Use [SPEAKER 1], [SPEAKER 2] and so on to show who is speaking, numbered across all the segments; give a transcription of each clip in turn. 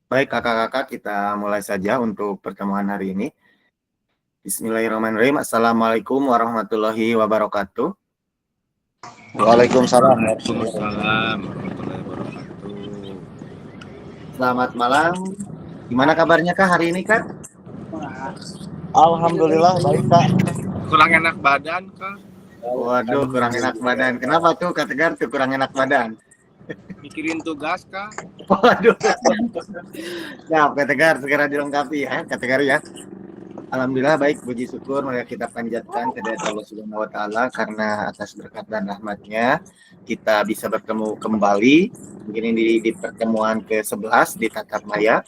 [SPEAKER 1] Baik kakak-kakak, kita mulai saja untuk pertemuan hari ini. Bismillahirrahmanirrahim. Assalamualaikum warahmatullahi wabarakatuh.
[SPEAKER 2] Waalaikumsalam.
[SPEAKER 3] Waalaikumsalam warahmatullahi wabarakatuh.
[SPEAKER 1] Selamat malam. Gimana kabarnya kak hari ini kak?
[SPEAKER 2] Alhamdulillah baik Kak.
[SPEAKER 3] Kurang enak badan kah?
[SPEAKER 1] Waduh, kurang enak badan. Kenapa tuh kak Tegar tuh kurang enak badan?
[SPEAKER 3] Mikirin tugas kah?
[SPEAKER 1] Waduh. Ya, kak Tegar segera dilengkapi ya kak Tegar ya. Alhamdulillah baik, puji syukur marilah kita panjatkan kehadirat Allah Subhanahu wa taala karena atas berkat dan rahmatnya kita bisa bertemu kembali mungkin ini di pertemuan ke-11 di Tatap Maya.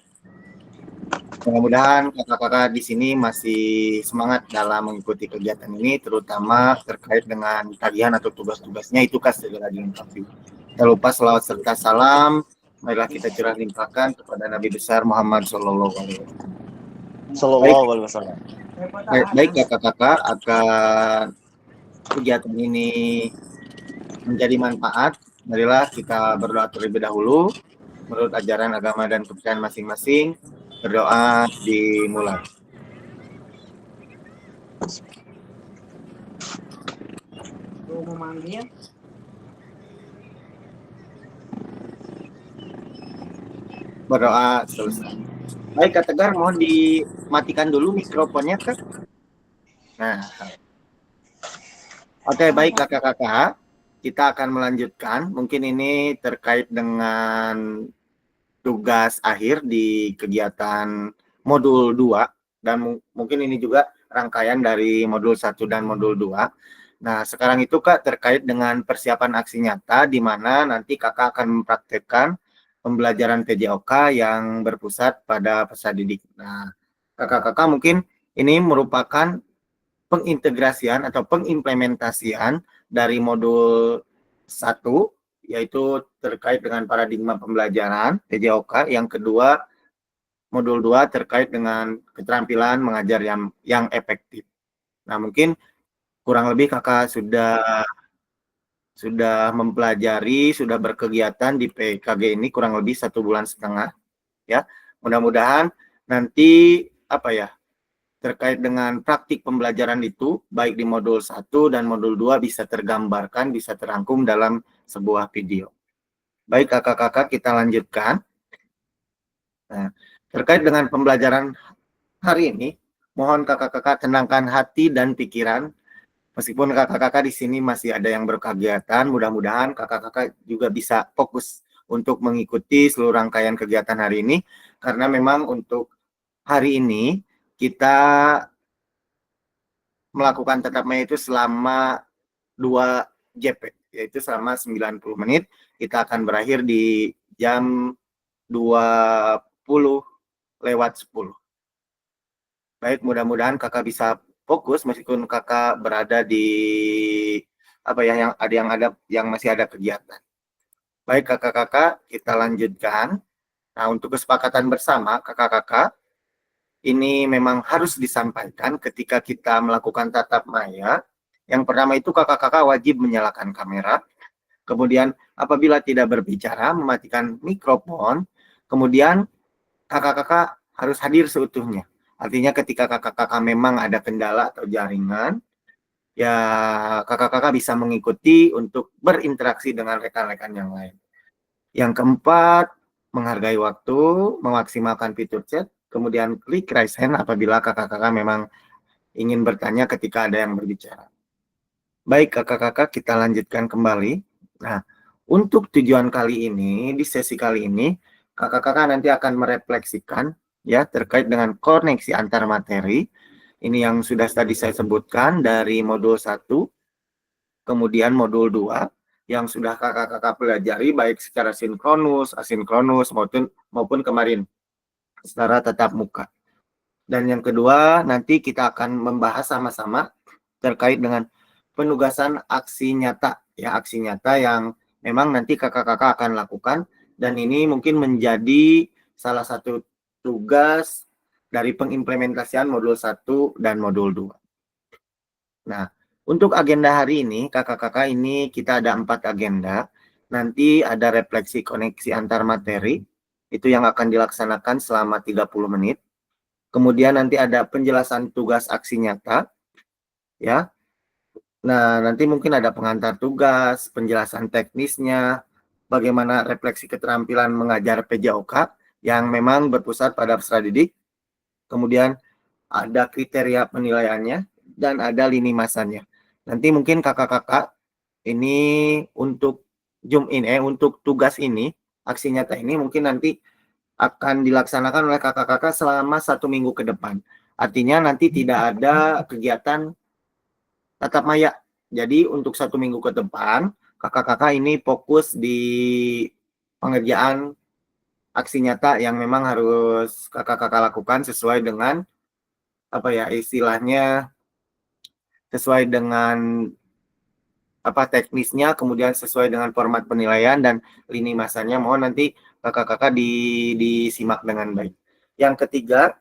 [SPEAKER 1] Mudah-mudahan kakak-kakak di sini masih semangat dalam mengikuti kegiatan ini, terutama terkait dengan tagihan atau tugas-tugasnya itu kan segera dilengkapi. Tak lupa selawat serta salam, marilah kita curah limpahkan kepada Nabi besar Muhammad Sallallahu Alaihi Wasallam.
[SPEAKER 2] Sallallahu alaihi wasallam.
[SPEAKER 1] Baik kakak-kakak, akan kegiatan ini menjadi manfaat, marilah kita berdoa terlebih dahulu menurut ajaran agama dan kepercayaan masing-masing. Berdoa dimulai. Berdoa selesai. Baik Kak Tegar, mohon dimatikan dulu mikrofonnya Kak. Nah, oke, baik kakak-kakak, kita akan melanjutkan. Mungkin ini terkait dengan tugas akhir di kegiatan modul 2 dan mungkin ini juga rangkaian dari modul 1 dan modul 2. Nah, sekarang itu Kak terkait dengan persiapan aksi nyata di mana nanti Kakak akan mempraktekkan pembelajaran PJOK yang berpusat pada peserta didik. Nah, kakak-kakak mungkin ini merupakan pengintegrasian atau pengimplementasian dari modul 1 yaitu terkait dengan paradigma pembelajaran PJOK, yang kedua modul 2 terkait dengan keterampilan mengajar yang efektif. Nah, mungkin kurang lebih Kakak sudah mempelajari, sudah berkegiatan di PKG ini kurang lebih 1,5 bulan ya. Mudah-mudahan nanti terkait dengan praktik pembelajaran itu baik di modul 1 dan modul 2 bisa tergambarkan, bisa terangkum dalam sebuah video. Baik kakak-kakak, kita lanjutkan. Nah, terkait dengan pembelajaran hari ini, mohon kakak-kakak tenangkan hati dan pikiran. Meskipun kakak-kakak di sini masih ada yang berkegiatan, mudah-mudahan kakak-kakak juga bisa fokus untuk mengikuti seluruh rangkaian kegiatan hari ini, karena memang untuk hari ini kita melakukan tatap muka itu selama 2 JP, yaitu selama 90 menit. Kita akan berakhir di jam 20:10. Baik, mudah-mudahan kakak bisa fokus meskipun kakak berada di yang masih ada kegiatan. Baik kakak-kakak, kita lanjutkan. Nah, untuk kesepakatan bersama kakak-kakak, ini memang harus disampaikan ketika kita melakukan tatap maya. Yang pertama itu kakak-kakak wajib menyalakan kamera. Kemudian apabila tidak berbicara, mematikan mikrofon. Kemudian kakak-kakak harus hadir seutuhnya. Artinya ketika kakak-kakak memang ada kendala atau jaringan, ya kakak-kakak bisa mengikuti untuk berinteraksi dengan rekan-rekan yang lain. Yang keempat, menghargai waktu, memaksimalkan fitur chat, kemudian klik raise hand apabila kakak-kakak memang ingin bertanya ketika ada yang berbicara. Baik kakak-kakak, kita lanjutkan kembali. Nah, untuk tujuan kali ini, di sesi kali ini, kakak-kakak nanti akan merefleksikan ya terkait dengan koneksi antar materi. Ini yang sudah tadi saya sebutkan dari modul 1, kemudian modul 2 yang sudah kakak-kakak pelajari baik secara sinkronus, asinkronus maupun kemarin secara tatap muka. Dan yang kedua, nanti kita akan membahas sama-sama terkait dengan penugasan aksi nyata, ya aksi nyata yang memang nanti kakak-kakak akan lakukan, dan ini mungkin menjadi salah satu tugas dari pengimplementasian modul 1 dan modul 2. Nah, untuk agenda hari ini, kakak-kakak ini kita ada 4 agenda. Nanti ada refleksi koneksi antar materi, Itu yang akan dilaksanakan selama 30 menit. Kemudian nanti ada penjelasan tugas aksi nyata, ya. Nah, nanti mungkin ada pengantar tugas, penjelasan teknisnya, bagaimana refleksi keterampilan mengajar PJOK yang memang berpusat pada peserta didik. Kemudian ada kriteria penilaiannya, dan ada lini masanya. Nanti mungkin kakak-kakak ini untuk untuk tugas ini, aksi nyata ini mungkin nanti akan dilaksanakan oleh kakak-kakak selama 1 minggu ke depan. Artinya nanti tidak ada kegiatan tatap maya. Jadi untuk 1 minggu ke depan, kakak-kakak ini fokus di pengerjaan aksi nyata yang memang harus kakak-kakak lakukan sesuai dengan apa ya istilahnya, sesuai dengan apa teknisnya, kemudian sesuai dengan format penilaian dan lini masanya. Mohon nanti kakak-kakak disimak dengan baik. Yang ketiga,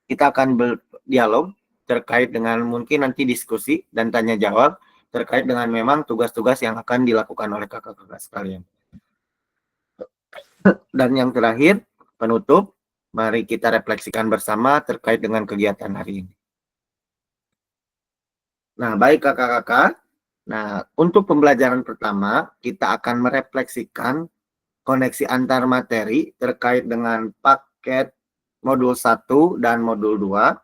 [SPEAKER 1] kita akan berdialog terkait dengan mungkin nanti diskusi dan tanya jawab terkait dengan memang tugas-tugas yang akan dilakukan oleh kakak-kakak sekalian. Dan yang terakhir, penutup, mari kita refleksikan bersama terkait dengan kegiatan hari ini. Nah, baik kakak-kakak. Nah, untuk pembelajaran pertama, kita akan merefleksikan koneksi antar materi terkait dengan paket modul 1 dan modul 2.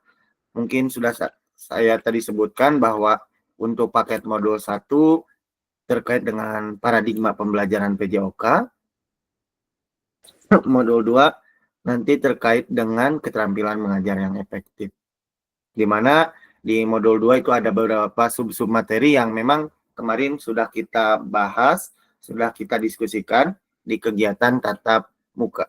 [SPEAKER 1] Mungkin sudah saya tadi sebutkan bahwa untuk paket modul 1 terkait dengan paradigma pembelajaran PJOK, modul 2 nanti terkait dengan keterampilan mengajar yang efektif. Di mana di modul 2 itu ada beberapa sub-sub materi yang memang kemarin sudah kita bahas, sudah kita diskusikan di kegiatan tatap muka.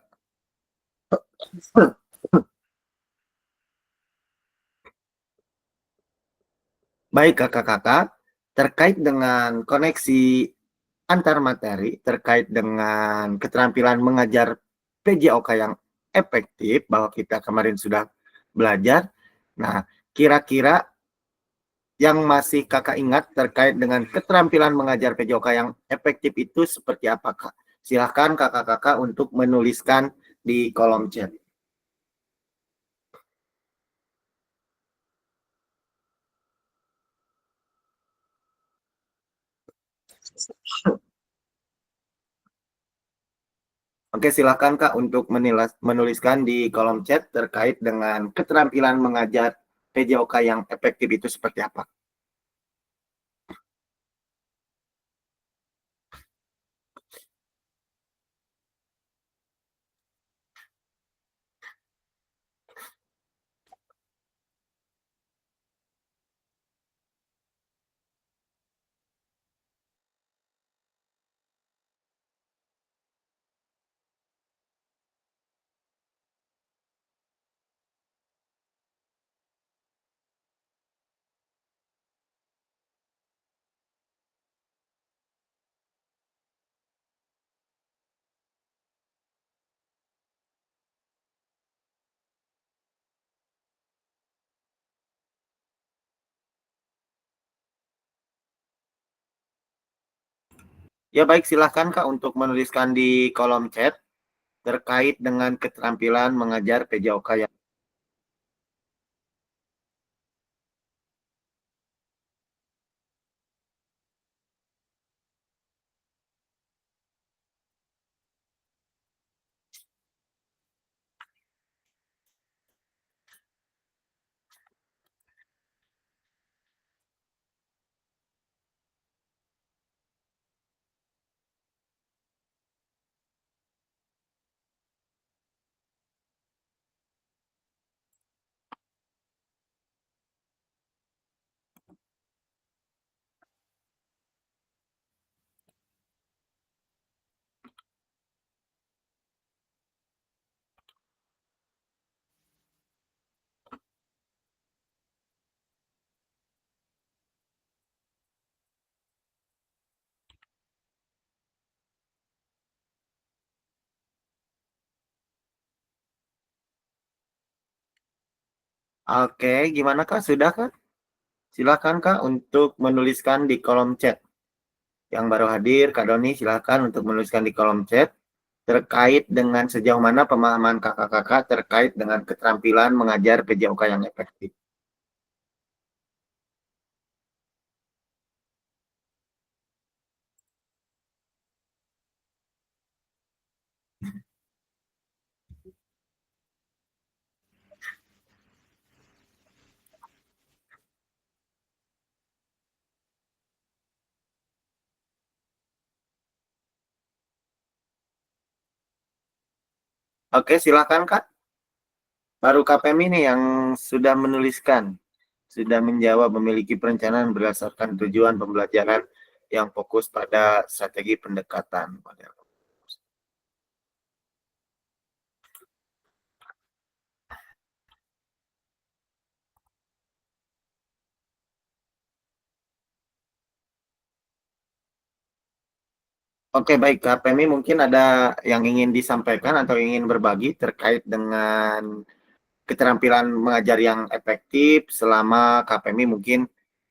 [SPEAKER 1] Baik kakak-kakak, terkait dengan koneksi antar materi, terkait dengan keterampilan mengajar PJOK yang efektif, bahwa kita kemarin sudah belajar. Nah, kira-kira yang masih kakak ingat terkait dengan keterampilan mengajar PJOK yang efektif itu seperti apa, Kak? Silahkan kakak-kakak untuk menuliskan di kolom chat. Oke, silahkan Kak untuk menuliskan di kolom chat terkait dengan keterampilan mengajar PJOK yang efektif itu seperti apa. Ya baik, silahkan Kak untuk menuliskan di kolom chat terkait dengan keterampilan mengajar PJOK yang Oke, gimana Kak? Sudah Kak? Silahkan Kak untuk menuliskan di kolom chat. Yang baru hadir, Kak Doni, silahkan untuk menuliskan di kolom chat terkait dengan sejauh mana pemahaman kakak-kakak terkait dengan keterampilan mengajar PJOK yang efektif. Oke, silakan Kak. Baru KPM ini yang sudah menuliskan, sudah menjawab memiliki perencanaan berdasarkan tujuan pembelajaran yang fokus pada strategi pendekatan. Oke, baik Kak Pemi, mungkin ada yang ingin disampaikan atau ingin berbagi terkait dengan keterampilan mengajar yang efektif selama KPMI mungkin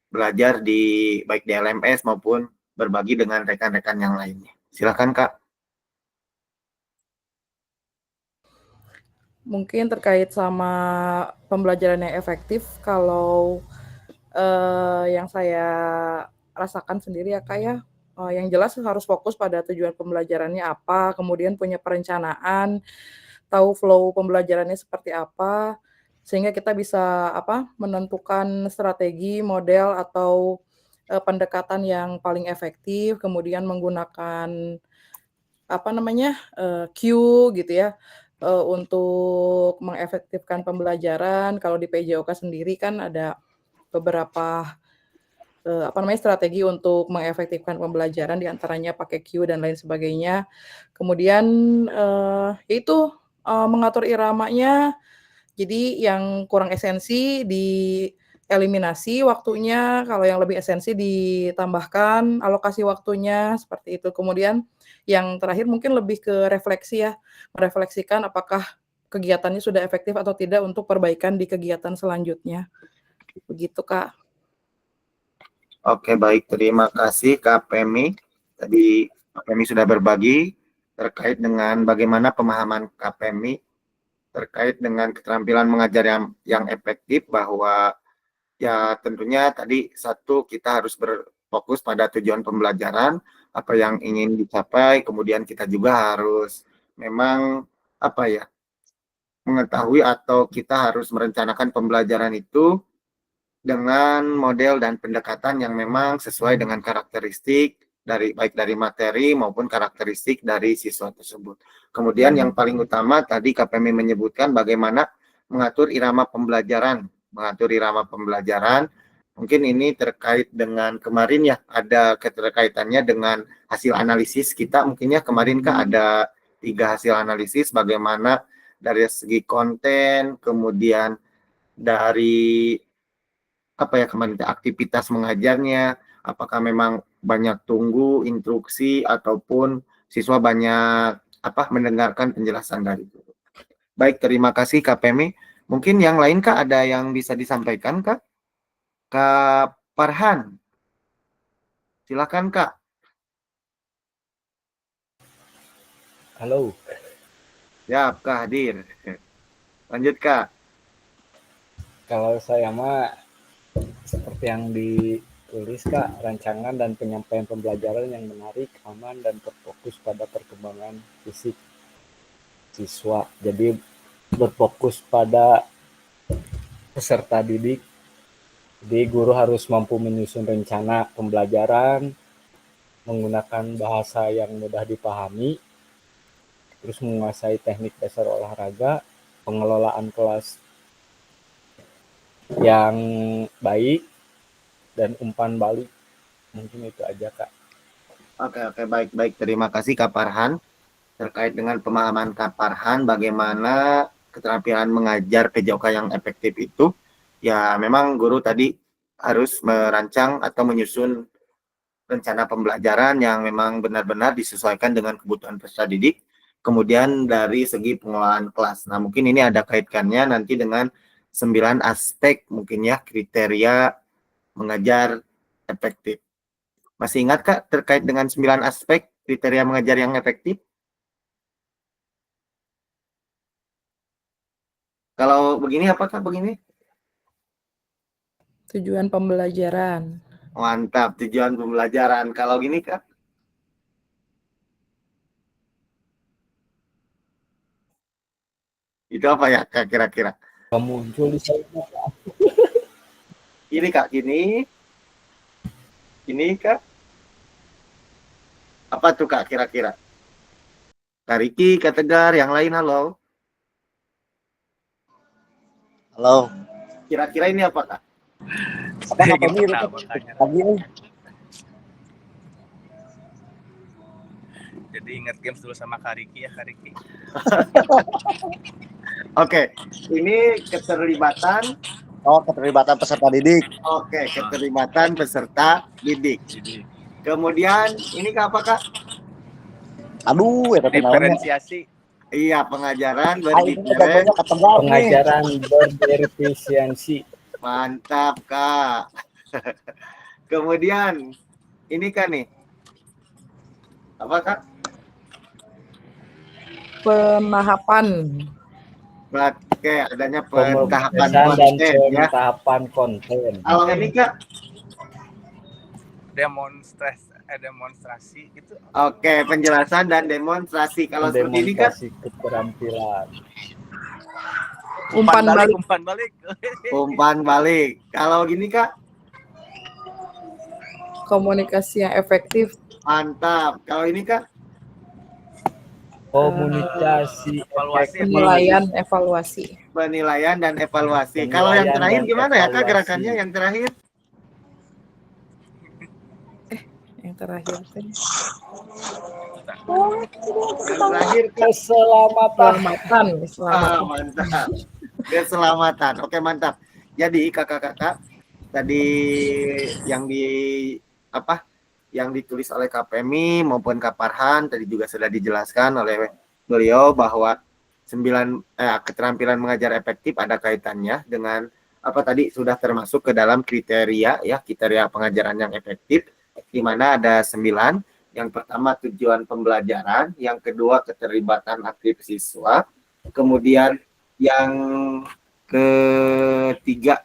[SPEAKER 1] belajar di baik di LMS maupun berbagi dengan rekan-rekan yang lainnya. Silakan Kak.
[SPEAKER 4] Mungkin terkait sama pembelajaran yang efektif, kalau yang saya rasakan sendiri ya Kak ya, yang jelas harus fokus pada tujuan pembelajarannya apa, kemudian punya perencanaan, tahu flow pembelajarannya seperti apa, sehingga kita bisa menentukan strategi, model, atau pendekatan yang paling efektif, kemudian menggunakan cue gitu ya, untuk mengefektifkan pembelajaran. Kalau di PJOK sendiri kan ada beberapa strategi untuk mengefektifkan pembelajaran, di antaranya pakai cue dan lain sebagainya. Kemudian itu mengatur iramanya, jadi yang kurang esensi dieliminasi waktunya, kalau yang lebih esensi ditambahkan alokasi waktunya, seperti itu. Kemudian yang terakhir mungkin lebih ke refleksi ya, merefleksikan apakah kegiatannya sudah efektif atau tidak untuk perbaikan di kegiatan selanjutnya. Begitu, Kak.
[SPEAKER 1] Oke, baik. Terima kasih Kak Pemi. Tadi Kak Pemi sudah berbagi terkait dengan bagaimana pemahaman Kak Pemi terkait dengan keterampilan mengajar yang efektif, bahwa ya tentunya tadi satu, kita harus berfokus pada tujuan pembelajaran, apa yang ingin dicapai, kemudian kita juga harus memang mengetahui atau kita harus merencanakan pembelajaran itu dengan model dan pendekatan yang memang sesuai dengan karakteristik dari baik dari materi maupun karakteristik dari siswa tersebut. Kemudian yang paling utama tadi KPM menyebutkan bagaimana mengatur irama pembelajaran, Mungkin ini terkait dengan kemarin ya, ada keterkaitannya dengan hasil analisis kita. Mungkin ya kemarin Kak ada 3 hasil analisis, bagaimana dari segi konten, kemudian dari kemarin aktivitas mengajarnya, apakah memang banyak tunggu instruksi ataupun siswa banyak mendengarkan penjelasan dari guru. Baik, terima kasih Kak Pemi. Mungkin yang lain Kak ada yang bisa disampaikan Kak? Kak Farhan. Silakan Kak.
[SPEAKER 5] Halo.
[SPEAKER 1] Ya, Kak hadir. Lanjut Kak.
[SPEAKER 5] Kalau saya mah seperti yang ditulis Kak, rancangan dan penyampaian pembelajaran yang menarik, aman, dan terfokus pada perkembangan fisik siswa. Jadi berfokus pada peserta didik. Jadi guru harus mampu menyusun rencana pembelajaran, menggunakan bahasa yang mudah dipahami, terus menguasai teknik dasar olahraga, pengelolaan kelas yang baik, dan umpan balik. Mungkin itu aja Kak.
[SPEAKER 1] Oke, baik. Terima kasih Kak Farhan. Terkait dengan pemahaman Kak Farhan bagaimana keterampilan mengajar PJOK yang efektif itu, ya memang guru tadi harus merancang atau menyusun rencana pembelajaran yang memang benar-benar disesuaikan dengan kebutuhan peserta didik. Kemudian dari segi pengelolaan kelas. Nah, mungkin ini ada kaitannya nanti dengan 9 aspek mungkin ya, kriteria mengajar efektif. Masih ingat Kak terkait dengan 9 aspek kriteria mengajar yang efektif? Kalau begini apakah begini?
[SPEAKER 4] Tujuan pembelajaran.
[SPEAKER 1] Mantap, tujuan pembelajaran. Kalau gini Kak? Itu apa ya Kak kira-kira?
[SPEAKER 5] Muncul di saya.
[SPEAKER 1] Ini Kak, gini. Ini Kak. Apa tuh Kak kira-kira? Kak Riki, Kak Tegar, yang lain halo.
[SPEAKER 2] Halo.
[SPEAKER 1] Kira-kira ini apa Kak?
[SPEAKER 2] Apa
[SPEAKER 3] Saya
[SPEAKER 2] ini?
[SPEAKER 3] ingin tahu makanya.
[SPEAKER 2] Lagi nih.
[SPEAKER 3] Jadi ingat games dulu sama Kak Riki ya, Kak Riki.
[SPEAKER 1] Oke, ini keterlibatan.
[SPEAKER 2] Oh, keterlibatan peserta didik.
[SPEAKER 1] Oke, keterlibatan peserta didik.
[SPEAKER 3] Jadi
[SPEAKER 1] Kemudian ini Kak apa Kak?
[SPEAKER 2] Aduh, ya tapi namanya.
[SPEAKER 3] diferensiasi.
[SPEAKER 1] Iya, pengajaran
[SPEAKER 2] Ah, ini
[SPEAKER 1] berdiferensiasi.
[SPEAKER 2] jagonya ketegar nih.
[SPEAKER 5] Pengajaran berefisiensi.
[SPEAKER 1] Mantap Kak. Kemudian ini kan nih. Apa Kak?
[SPEAKER 4] Penahapan.
[SPEAKER 1] Oke, adanya pentahapan
[SPEAKER 5] Pemrosesan dan
[SPEAKER 1] konten ya.
[SPEAKER 5] pentahapan konten.
[SPEAKER 1] Kalau ini Kak,
[SPEAKER 3] Demonstrasi itu
[SPEAKER 1] oke, penjelasan dan demonstrasi. Kalau seperti ini Kak,
[SPEAKER 5] Demonstrasi keterampilan.
[SPEAKER 4] Umpan balik.
[SPEAKER 3] umpan balik.
[SPEAKER 1] umpan balik. Kalau gini Kak,
[SPEAKER 4] Komunikasi yang efektif.
[SPEAKER 1] mantap. Kalau ini Kak,
[SPEAKER 5] Komunikasi
[SPEAKER 3] Evaluasi.
[SPEAKER 5] efektif.
[SPEAKER 4] Penilaian, evaluasi.
[SPEAKER 1] penilaian dan evaluasi. Kalau yang
[SPEAKER 5] Penilaian
[SPEAKER 1] terakhir
[SPEAKER 5] dan
[SPEAKER 1] gimana ya Kak
[SPEAKER 5] evaluasi.
[SPEAKER 1] gerakannya yang terakhir?
[SPEAKER 4] Yang terakhir teh.
[SPEAKER 1] Yang terakhir Kak.
[SPEAKER 5] Keselamatan.
[SPEAKER 4] Keselamatan. Keselamatan.
[SPEAKER 1] Mantap. Keselamatan. Oke, mantap. Jadi kakak-kakak tadi yang yang ditulis oleh KPMI maupun Kak Farhan tadi juga sudah dijelaskan oleh beliau bahwa keterampilan mengajar efektif ada kaitannya dengan apa tadi sudah termasuk ke dalam kriteria pengajaran yang efektif, di mana ada 9. Yang pertama tujuan pembelajaran, yang kedua keterlibatan aktif siswa, kemudian yang ketiga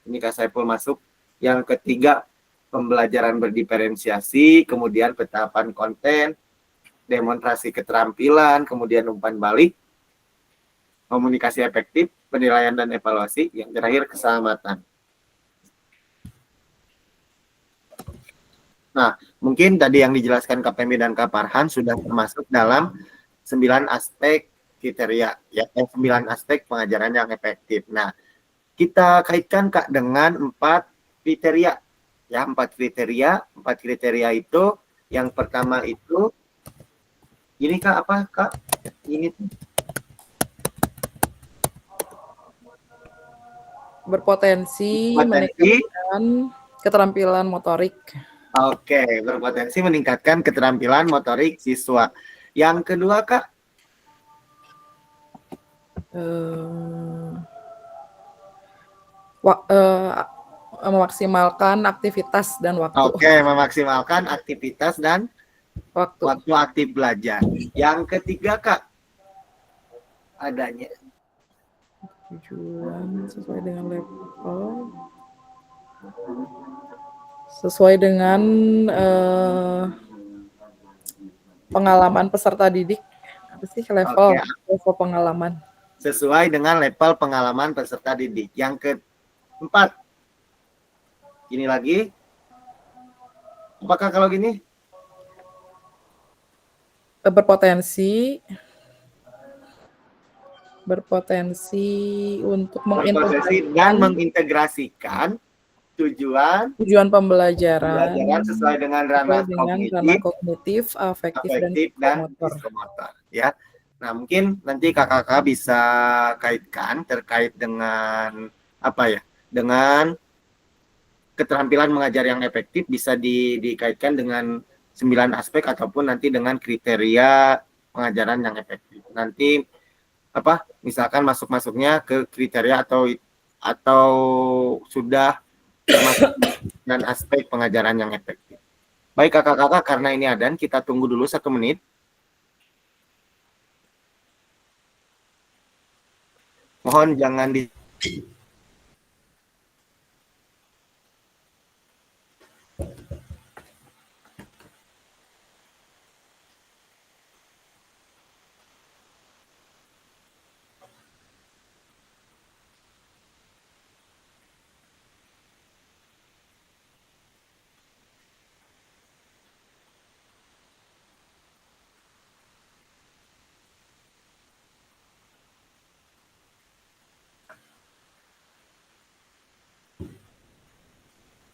[SPEAKER 1] ini Kak Saiful masuk, yang ketiga pembelajaran berdiferensiasi, kemudian pentahapan konten, demonstrasi keterampilan, kemudian umpan balik, komunikasi efektif, penilaian dan evaluasi, yang terakhir keselamatan. Nah, mungkin tadi yang dijelaskan KPMI dan Kak Farhan sudah termasuk dalam 9 aspek kriteria, 9 aspek pengajaran yang efektif. Nah, kita kaitkan Kak dengan 4 kriteria. Ya, 4 kriteria. 4 kriteria itu, yang pertama itu, ini Kak apa Kak? Ini
[SPEAKER 4] Berpotensi
[SPEAKER 1] Berpotensi.
[SPEAKER 4] meningkatkan keterampilan motorik.
[SPEAKER 1] Oke, berpotensi meningkatkan keterampilan motorik siswa. Yang kedua, Kak?
[SPEAKER 4] Memaksimalkan aktivitas dan waktu.
[SPEAKER 1] Oke, memaksimalkan aktivitas dan waktu aktif belajar. Yang ketiga, Kak? Adanya.
[SPEAKER 4] Tujuan sesuai dengan level. Sesuai dengan pengalaman peserta didik. Apa sih level?
[SPEAKER 1] Oke.
[SPEAKER 4] Level pengalaman.
[SPEAKER 1] Sesuai dengan level pengalaman peserta didik. Yang keempat. Ini lagi. Apakah kalau gini?
[SPEAKER 4] Berpotensi untuk
[SPEAKER 1] mengintegrasikan tujuan
[SPEAKER 4] pembelajaran
[SPEAKER 1] sesuai dengan ranah
[SPEAKER 4] kognitif, afektif dan
[SPEAKER 1] psikomotor. Ya. Nah, mungkin nanti kakak-kakak bisa kaitkan terkait dengan dengan keterampilan mengajar yang efektif bisa dikaitkan dengan 9 aspek ataupun nanti dengan kriteria pengajaran yang efektif. Nanti misalkan masuknya ke kriteria atau sudah termasuk dan aspek pengajaran yang efektif. Baik kakak-kakak, karena ini adan, kita tunggu dulu 1 menit. Mohon jangan di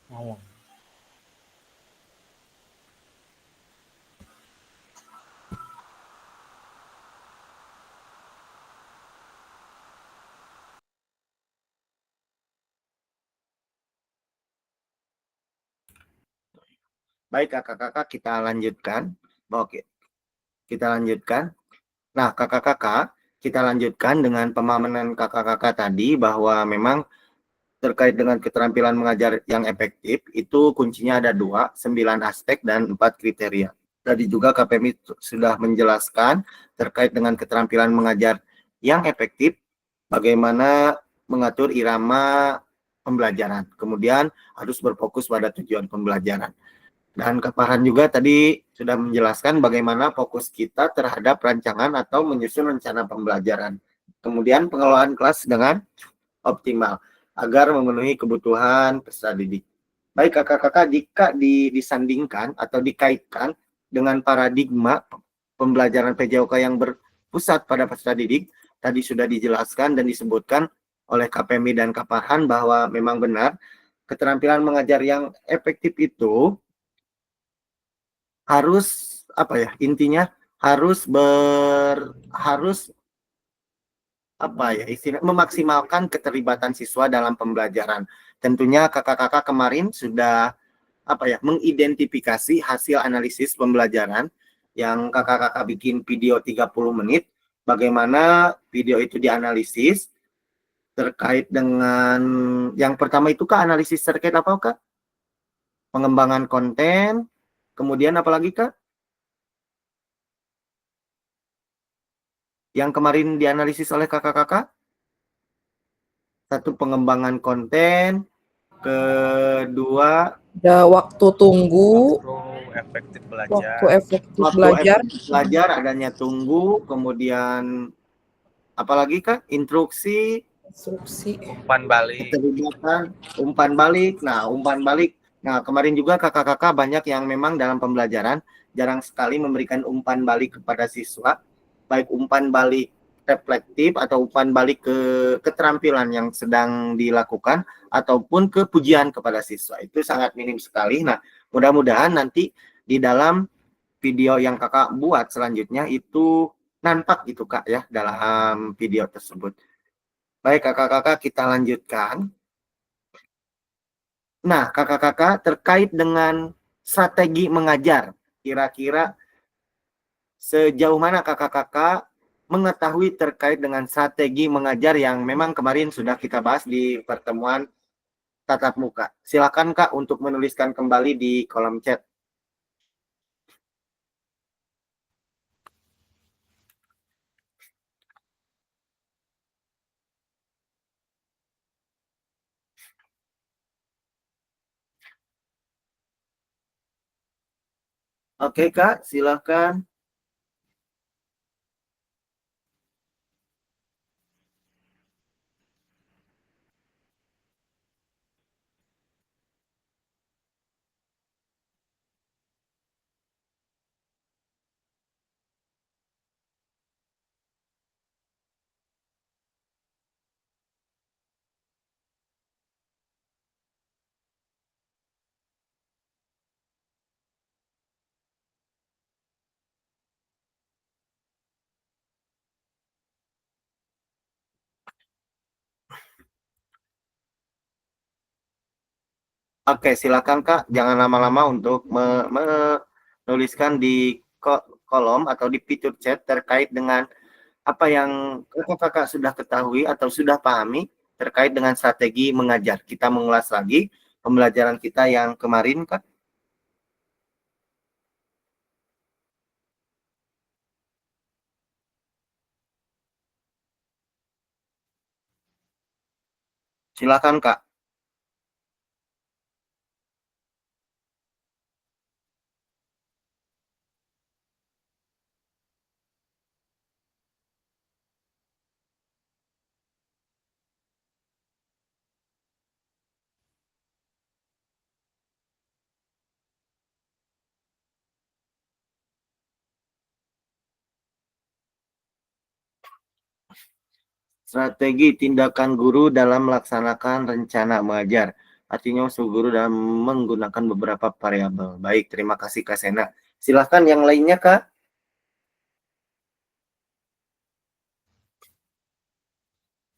[SPEAKER 5] ngomong.
[SPEAKER 1] Baik kakak-kakak, kita lanjutkan. Oke, kita lanjutkan. Nah, kakak-kakak, kita lanjutkan dengan pemahaman kakak-kakak tadi bahwa memang terkait dengan keterampilan mengajar yang efektif, itu kuncinya ada 2, 9 aspek dan 4 kriteria. Tadi juga KPMI sudah menjelaskan terkait dengan keterampilan mengajar yang efektif, bagaimana mengatur irama pembelajaran. Kemudian harus berfokus pada tujuan pembelajaran. Dan Kak Farhan juga tadi sudah menjelaskan bagaimana fokus kita terhadap rancangan atau menyusun rencana pembelajaran. Kemudian pengelolaan kelas dengan optimal agar memenuhi kebutuhan peserta didik. Baik kakak-kakak, jika disandingkan atau dikaitkan dengan paradigma pembelajaran PJOK yang berpusat pada peserta didik, tadi sudah dijelaskan dan disebutkan oleh KPMI dan Kak Farhan bahwa memang benar keterampilan mengajar yang efektif itu harus apa ya, intinya harus memaksimalkan keterlibatan siswa dalam pembelajaran. Tentunya kakak-kakak kemarin sudah mengidentifikasi hasil analisis pembelajaran yang kakak-kakak bikin video 30 menit, bagaimana video itu dianalisis terkait dengan yang pertama itu Kak, analisis terkait apa Kak? Pengembangan konten, kemudian apalagi Kak? Yang kemarin dianalisis oleh kakak-kakak? Satu, pengembangan konten, kedua
[SPEAKER 4] Ada waktu tunggu,
[SPEAKER 3] Waktu efektif belajar.
[SPEAKER 4] waktu efektif
[SPEAKER 1] waktu
[SPEAKER 4] belajar,
[SPEAKER 1] efektif belajar, adanya tunggu, kemudian apalagi Kak? Instruksi,
[SPEAKER 4] instruksi.
[SPEAKER 3] Umpan balik.
[SPEAKER 1] keterlibatan, umpan balik. Nah, umpan balik. Nah, kemarin juga kakak-kakak banyak yang memang dalam pembelajaran jarang sekali memberikan umpan balik kepada siswa, baik umpan balik reflektif atau umpan balik ke keterampilan yang sedang dilakukan ataupun ke pujian kepada siswa. Itu sangat minim sekali. Nah, mudah-mudahan nanti di dalam video yang kakak buat selanjutnya itu nampak gitu Kak ya dalam video tersebut. Baik kakak-kakak, kita lanjutkan. Nah, kakak-kakak terkait dengan strategi mengajar, kira-kira sejauh mana kakak-kakak mengetahui terkait dengan strategi mengajar yang memang kemarin sudah kita bahas di pertemuan tatap muka. Silakan Kak untuk menuliskan kembali di kolom chat. Oke Kak, silakan. Oke, silakan Kak, jangan lama-lama untuk menuliskan di kolom atau di fitur chat terkait dengan apa yang kakak-kakak sudah ketahui atau sudah pahami terkait dengan strategi mengajar. Kita mengulas lagi pembelajaran kita yang kemarin, Kak. Silakan Kak. Strategi tindakan guru dalam melaksanakan rencana mengajar. Artinya usul guru dalam menggunakan beberapa variabel. Baik, terima kasih Kak Sena. Silahkan yang lainnya Kak.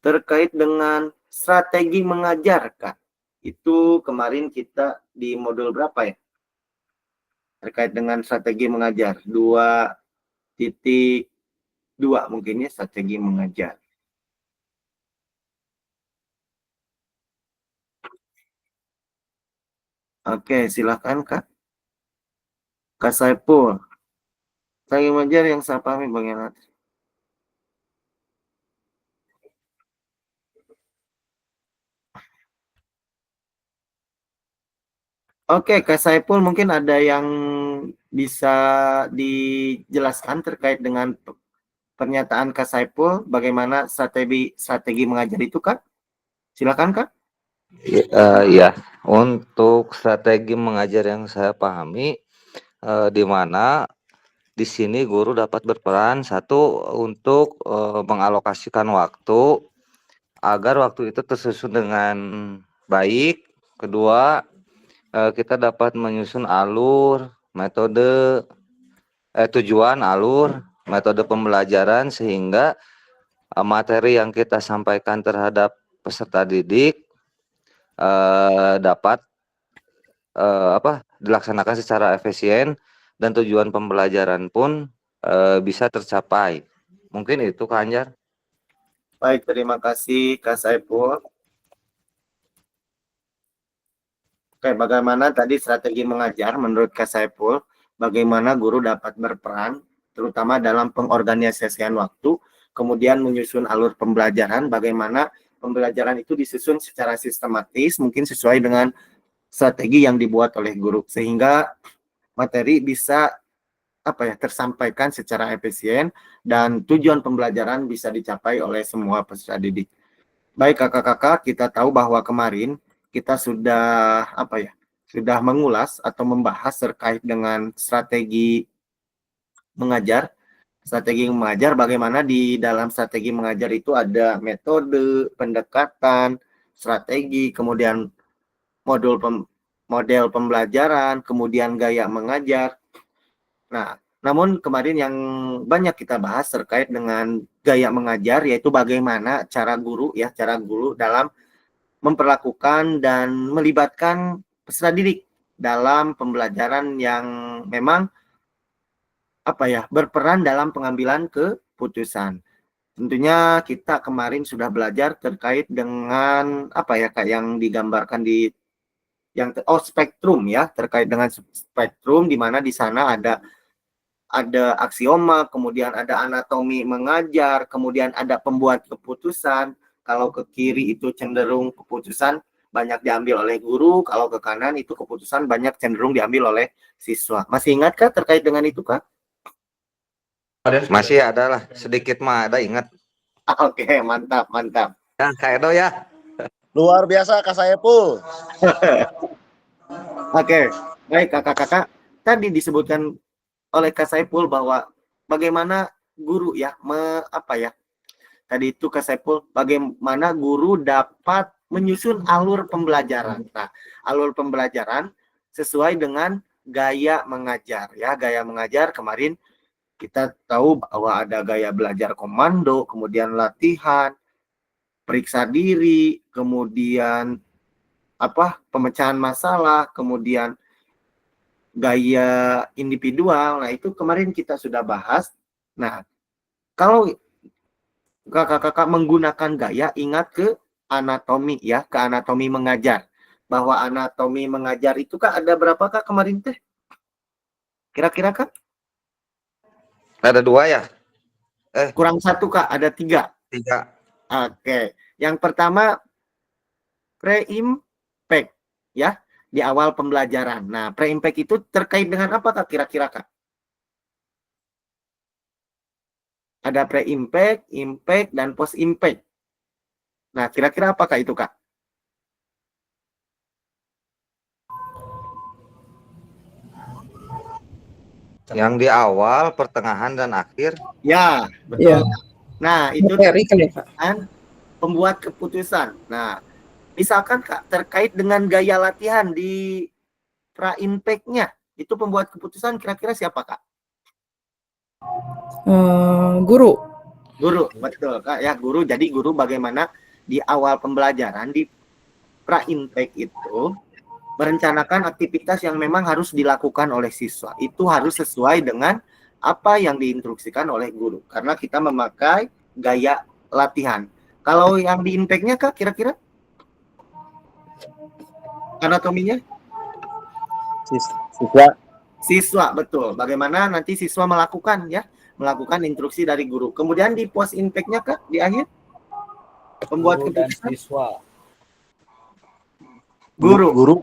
[SPEAKER 1] Terkait dengan strategi mengajar Kak. Itu kemarin kita di modul berapa ya? Terkait dengan strategi mengajar. 2.2 mungkin ya, strategi mengajar. Oke, silahkan Kak. Kak Saiful. Strategi mengajar yang saya pahami bagaimana? Oke, Kak Saiful mungkin ada yang bisa dijelaskan terkait dengan pernyataan Kak Saiful bagaimana strategi mengajar itu Kak? Silakan Kak.
[SPEAKER 6] Ya, untuk strategi mengajar yang saya pahami, di mana di sini guru dapat berperan satu untuk mengalokasikan waktu agar waktu itu tersusun dengan baik. Kedua, kita dapat menyusun alur, metode, tujuan, alur, metode pembelajaran sehingga materi yang kita sampaikan terhadap peserta didik dapat dilaksanakan secara efisien dan tujuan pembelajaran pun bisa tercapai. Mungkin itu Kak Anjar.
[SPEAKER 1] Baik, terima kasih Kak Saiful. Oke, bagaimana tadi strategi mengajar menurut Kak Saiful, bagaimana guru dapat berperan, terutama dalam pengorganisasian waktu, kemudian menyusun alur pembelajaran, bagaimana pembelajaran itu disusun secara sistematis, mungkin sesuai dengan strategi yang dibuat oleh guru, sehingga materi bisa tersampaikan secara efisien dan tujuan pembelajaran bisa dicapai oleh semua peserta didik. Baik kakak-kakak, kita tahu bahwa kemarin kita sudah sudah mengulas atau membahas terkait dengan strategi mengajar. Strategi mengajar, bagaimana di dalam strategi mengajar itu ada metode, pendekatan, strategi, kemudian model pembelajaran, kemudian gaya mengajar. Nah, namun kemarin yang banyak kita bahas terkait dengan gaya mengajar, yaitu bagaimana cara guru dalam memperlakukan dan melibatkan peserta didik dalam pembelajaran yang memang berperan dalam pengambilan keputusan. Tentunya kita kemarin sudah belajar terkait dengan yang digambarkan di spektrum ya, terkait dengan spektrum, di mana di sana ada aksioma, kemudian ada anatomi mengajar, kemudian ada pembuat keputusan. Kalau ke kiri itu cenderung keputusan banyak diambil oleh guru, kalau ke kanan itu keputusan banyak cenderung diambil oleh siswa. Masih ingat Kak terkait dengan itu Kak?
[SPEAKER 6] Masih ada lah, sedikit mah ada ingat.
[SPEAKER 1] Oke, mantap.
[SPEAKER 6] Ya, Kak Edo ya.
[SPEAKER 2] Luar biasa Kak Saiful.
[SPEAKER 1] Oke, baik kakak-kakak. Tadi disebutkan oleh Kak Saiful bahwa bagaimana guru tadi itu Kak Saiful, bagaimana guru dapat menyusun alur pembelajaran. Nah, alur pembelajaran sesuai dengan gaya mengajar ya. Gaya mengajar kemarin kita tahu bahwa ada gaya belajar komando, kemudian latihan, periksa diri, kemudian pemecahan masalah, kemudian gaya individual. Nah, itu kemarin kita sudah bahas. Nah, kalau kakak-kakak menggunakan gaya, ingat ke anatomi ya, ke anatomi mengajar. Bahwa anatomi mengajar itu Kak ada berapa Kak kemarin teh? Kira-kira Kak?
[SPEAKER 6] Ada 2 ya?
[SPEAKER 1] Kurang 1 Kak, ada 3.
[SPEAKER 6] 3.
[SPEAKER 1] Oke. Yang pertama pre-impact ya di awal pembelajaran. Nah, pre-impact itu terkait dengan apa Kak kira-kira Kak? Ada pre-impact, impact, dan post-impact. Nah, kira-kira apakah itu Kak?
[SPEAKER 6] Yang di awal, pertengahan, dan akhir.
[SPEAKER 1] Ya,
[SPEAKER 4] Iya.
[SPEAKER 1] betul. Nah, itu
[SPEAKER 4] Materi kali ya, Kak?
[SPEAKER 1] kan pembuat keputusan. Nah, misalkan Kak terkait dengan gaya latihan di pra-impact-nya, itu pembuat keputusan kira-kira siapa Kak?
[SPEAKER 4] Guru.
[SPEAKER 1] Guru, betul Kak ya, guru. Jadi guru bagaimana di awal pembelajaran di pra-impact itu merencanakan aktivitas yang memang harus dilakukan oleh siswa. Itu harus sesuai dengan apa yang diinstruksikan oleh guru. Karena kita memakai gaya latihan. Kalau yang di impact-nya Kak, kira-kira anatominya?
[SPEAKER 2] Siswa.
[SPEAKER 1] Siswa, betul. Bagaimana nanti siswa melakukan ya, melakukan instruksi dari guru. Kemudian di post impact-nya Kak, di akhir pembuat
[SPEAKER 5] Guru dan
[SPEAKER 1] keputusan
[SPEAKER 5] siswa.
[SPEAKER 1] guru.
[SPEAKER 2] Guru.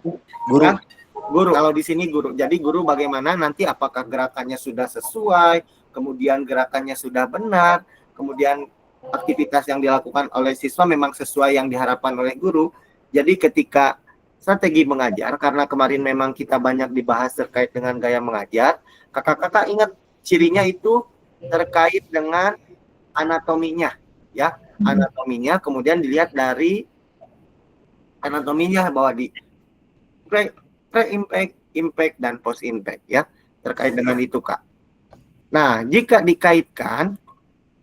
[SPEAKER 1] Kan? Guru. Kalau di sini guru. Jadi guru bagaimana nanti apakah gerakannya sudah sesuai, kemudian gerakannya sudah benar, kemudian aktivitas yang dilakukan oleh siswa memang sesuai yang diharapkan oleh guru. Jadi ketika strategi mengajar, karena kemarin memang kita banyak dibahas terkait dengan gaya mengajar, kakak-kakak ingat cirinya itu terkait dengan anatominya, ya, anatominya, kemudian dilihat dari anatominya bahwa di pre-impact, impact, dan post-impact, ya, terkait dengan itu Kak. Nah, jika dikaitkan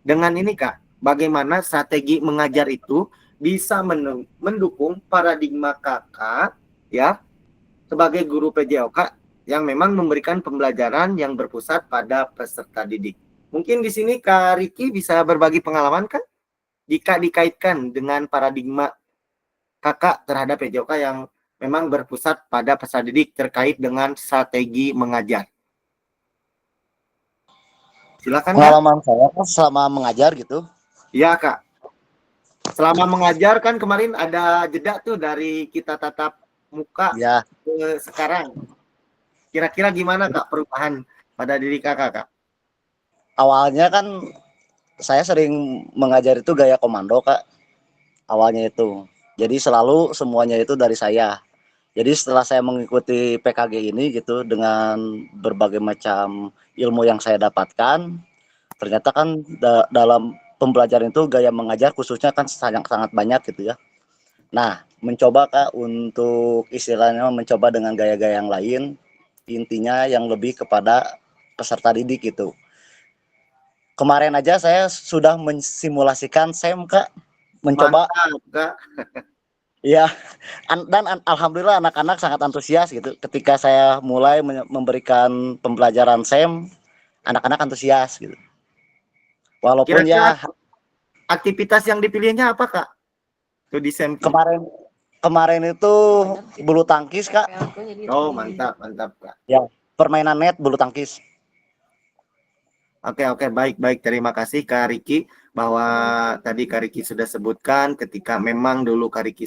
[SPEAKER 1] dengan ini Kak, bagaimana strategi mengajar itu bisa mendukung paradigma kakak ya sebagai guru PJOK yang memang memberikan pembelajaran yang berpusat pada peserta didik. Mungkin di sini Kak Riki bisa berbagi pengalaman kan jika dikaitkan dengan paradigma kakak terhadap PJOK yang memang berpusat pada peserta didik terkait dengan strategi mengajar. Silakan Kak.
[SPEAKER 2] Pengalaman saya kan selama mengajar gitu.
[SPEAKER 1] Iya Kak. Selama mengajar kan kemarin ada jeda tuh dari kita tatap muka
[SPEAKER 2] Ya,
[SPEAKER 1] ke sekarang. Kira-kira gimana Kak perubahan pada diri Kakak Kak?
[SPEAKER 2] awalnya kan saya sering mengajar itu gaya komando Kak. Awalnya itu. Jadi selalu semuanya itu dari saya. Jadi setelah saya mengikuti PKG ini gitu dengan berbagai macam ilmu yang saya dapatkan, ternyata kan dalam pembelajaran itu gaya mengajar khususnya kan sangat banyak gitu ya. Nah, mencoba Kak untuk istilahnya mencoba dengan gaya-gaya yang lain, intinya yang lebih kepada peserta didik gitu. Kemarin aja saya sudah mensimulasikan SEM Kak, mencoba.
[SPEAKER 1] Mantap Kak.
[SPEAKER 2] Ya, dan alhamdulillah anak-anak sangat antusias gitu. Ketika saya mulai memberikan pembelajaran SEM, anak-anak antusias gitu. Walaupun
[SPEAKER 1] Kira-kira
[SPEAKER 2] ya
[SPEAKER 1] aktivitas yang dipilihnya apa Kak? Tuh di SEM.
[SPEAKER 2] kemarin itu bulu tangkis Kak.
[SPEAKER 1] Oh mantap Kak.
[SPEAKER 2] Ya, permainan net bulu tangkis.
[SPEAKER 1] Oke, baik. Terima kasih Kak Riki bahwa tadi Kak Riki sudah sebutkan ketika memang dulu Kak Riki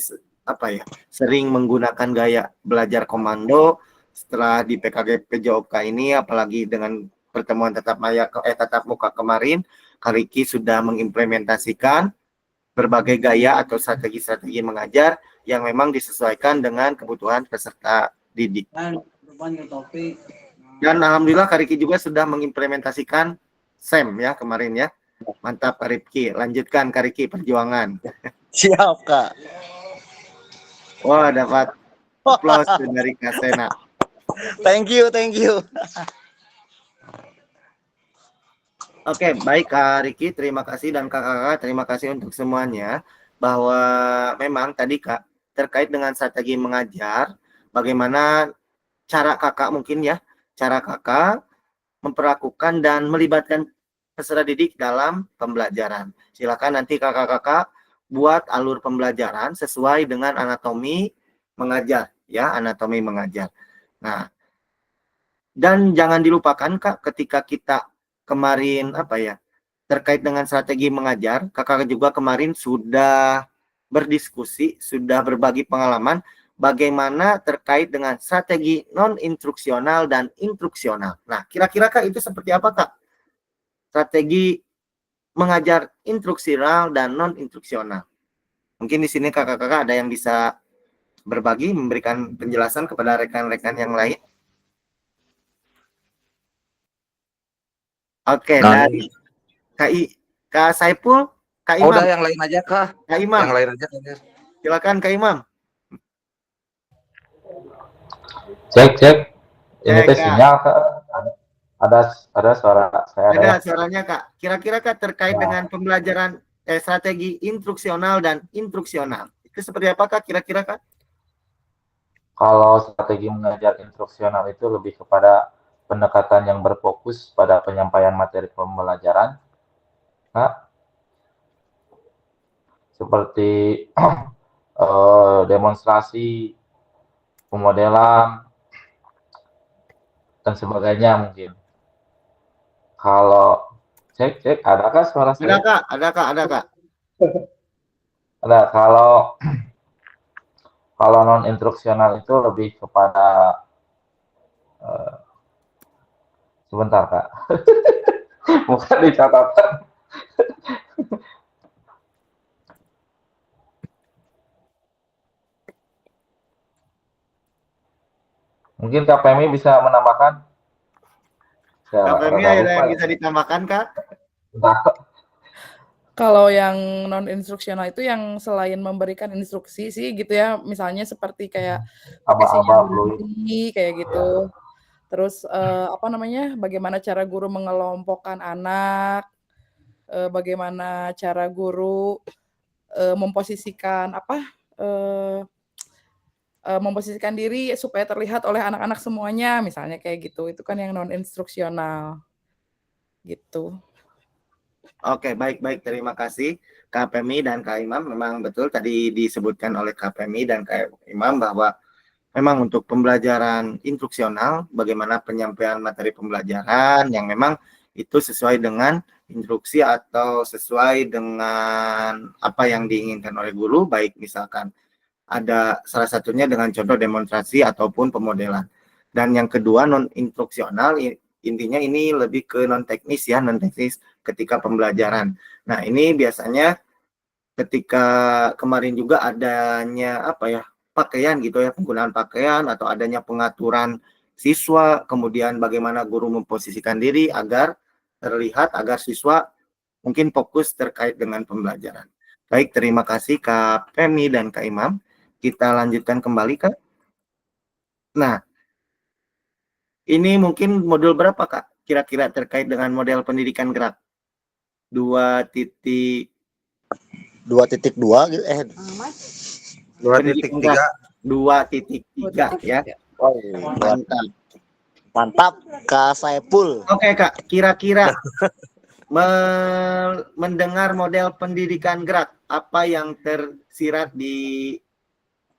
[SPEAKER 1] sering menggunakan gaya belajar komando setelah di PKG PJOK ini, apalagi dengan pertemuan tatap muka kemarin, Kak Riki sudah mengimplementasikan berbagai gaya atau strategi-strategi mengajar yang memang disesuaikan dengan kebutuhan peserta didik. Dan alhamdulillah Kak Riki juga sudah mengimplementasikan SEM ya kemarin ya. Mantap Kak Riki. Lanjutkan Kak Riki perjuangan.
[SPEAKER 2] Siap Kak.
[SPEAKER 1] Wah, dapat aplaus dari Kak Sena.
[SPEAKER 2] Thank you.
[SPEAKER 1] Oke, baik Kak Riki, terima kasih, dan kakak-kakak terima kasih untuk semuanya bahwa memang tadi Kak terkait dengan strategi mengajar, bagaimana cara kakak mungkin ya, cara kakak memperlakukan dan melibatkan peserta didik dalam pembelajaran. Silakan nanti kakak-kakak buat alur pembelajaran sesuai dengan anatomi mengajar ya, anatomi mengajar. Nah, dan jangan dilupakan Kak ketika kita kemarin terkait dengan strategi mengajar, kakak juga kemarin sudah berdiskusi, sudah berbagi pengalaman bagaimana terkait dengan strategi non-instruksional dan instruksional. Nah, kira-kira Kak itu seperti apa Kak? Strategi mengajar instruksional dan non-instruksional. Mungkin di sini kakak-kakak ada yang bisa berbagi, memberikan penjelasan kepada rekan-rekan yang lain. Oke,
[SPEAKER 6] Nah,
[SPEAKER 1] dari Kak Saiful, Kak
[SPEAKER 6] udah
[SPEAKER 1] Imam,
[SPEAKER 6] yang lain aja kah?
[SPEAKER 1] Kak
[SPEAKER 6] Yang
[SPEAKER 1] Imam,
[SPEAKER 6] lain aja Kak.
[SPEAKER 1] silakan Kak Imam.
[SPEAKER 7] Cek, ini
[SPEAKER 1] Cek
[SPEAKER 7] teh
[SPEAKER 1] Kak,
[SPEAKER 7] sinyal Kak. Ada ada suara saya ada
[SPEAKER 1] ada
[SPEAKER 7] ya.
[SPEAKER 1] suaranya Kak. Kira-kira Kak terkait dengan
[SPEAKER 7] Nah,
[SPEAKER 1] pembelajaran strategi instruksional dan instruksional. Itu seperti apa Kak kira-kira Kak?
[SPEAKER 7] kalau strategi mengajar instruksional itu lebih kepada pendekatan yang berfokus pada penyampaian materi pembelajaran, Kak, seperti demonstrasi, pemodelan, dan sebagainya mungkin. Kalau cek, adakah suara
[SPEAKER 1] Ada
[SPEAKER 7] saya?
[SPEAKER 1] Kak, ada Kak, ada Kak.
[SPEAKER 7] Ada. Kalau non instruksional itu lebih kepada eh, sebentar Kak, bukan di catatan. Mungkin KPMI bisa menambahkan.
[SPEAKER 1] Kak
[SPEAKER 7] Saya
[SPEAKER 1] Femi
[SPEAKER 7] rada
[SPEAKER 1] ada
[SPEAKER 7] lupa
[SPEAKER 1] yang
[SPEAKER 7] ya.
[SPEAKER 1] bisa ditambahkan Kak?
[SPEAKER 7] Nah,
[SPEAKER 4] Kalau yang non instruksional itu yang selain memberikan instruksi sih gitu ya, misalnya seperti kayak pakai
[SPEAKER 7] aba-aba
[SPEAKER 4] sinyal
[SPEAKER 7] fluid.
[SPEAKER 4] berhenti kayak gitu. Terus apa namanya? Bagaimana cara guru mengelompokkan anak, bagaimana cara guru memposisikan apa? eh, memposisikan diri supaya terlihat oleh anak-anak semuanya, misalnya kayak gitu. Itu kan yang non instruksional gitu.
[SPEAKER 1] Oke, baik-baik. Terima kasih Kak Femi dan Kak Imam. Memang betul tadi disebutkan oleh Kak Femi dan Kak Imam bahwa memang untuk pembelajaran instruksional, bagaimana penyampaian materi pembelajaran yang memang itu sesuai dengan instruksi atau sesuai dengan apa yang diinginkan oleh guru, baik misalkan ada salah satunya dengan contoh demonstrasi ataupun pemodelan. Dan yang kedua non instruksional, intinya ini lebih ke non teknis ya, non teknis ketika pembelajaran. Nah, ini biasanya ketika kemarin juga adanya apa ya, pakaian gitu ya, penggunaan pakaian atau adanya pengaturan siswa, kemudian bagaimana guru memposisikan diri agar terlihat, agar siswa mungkin fokus terkait dengan pembelajaran. Baik, terima kasih Kak Femi dan Kak Imam. Kita lanjutkan kembali Kak. Nah, ini mungkin modul berapa Kak? Kira-kira terkait dengan model pendidikan gerak. 2.2
[SPEAKER 2] 2.2 gitu
[SPEAKER 1] pendidikan gerak 2.3 ya.
[SPEAKER 2] oh,
[SPEAKER 1] Mantap.
[SPEAKER 2] mantap Kak Saiful.
[SPEAKER 1] Oke Kak, kira-kira mendengar model pendidikan gerak, apa yang tersirat di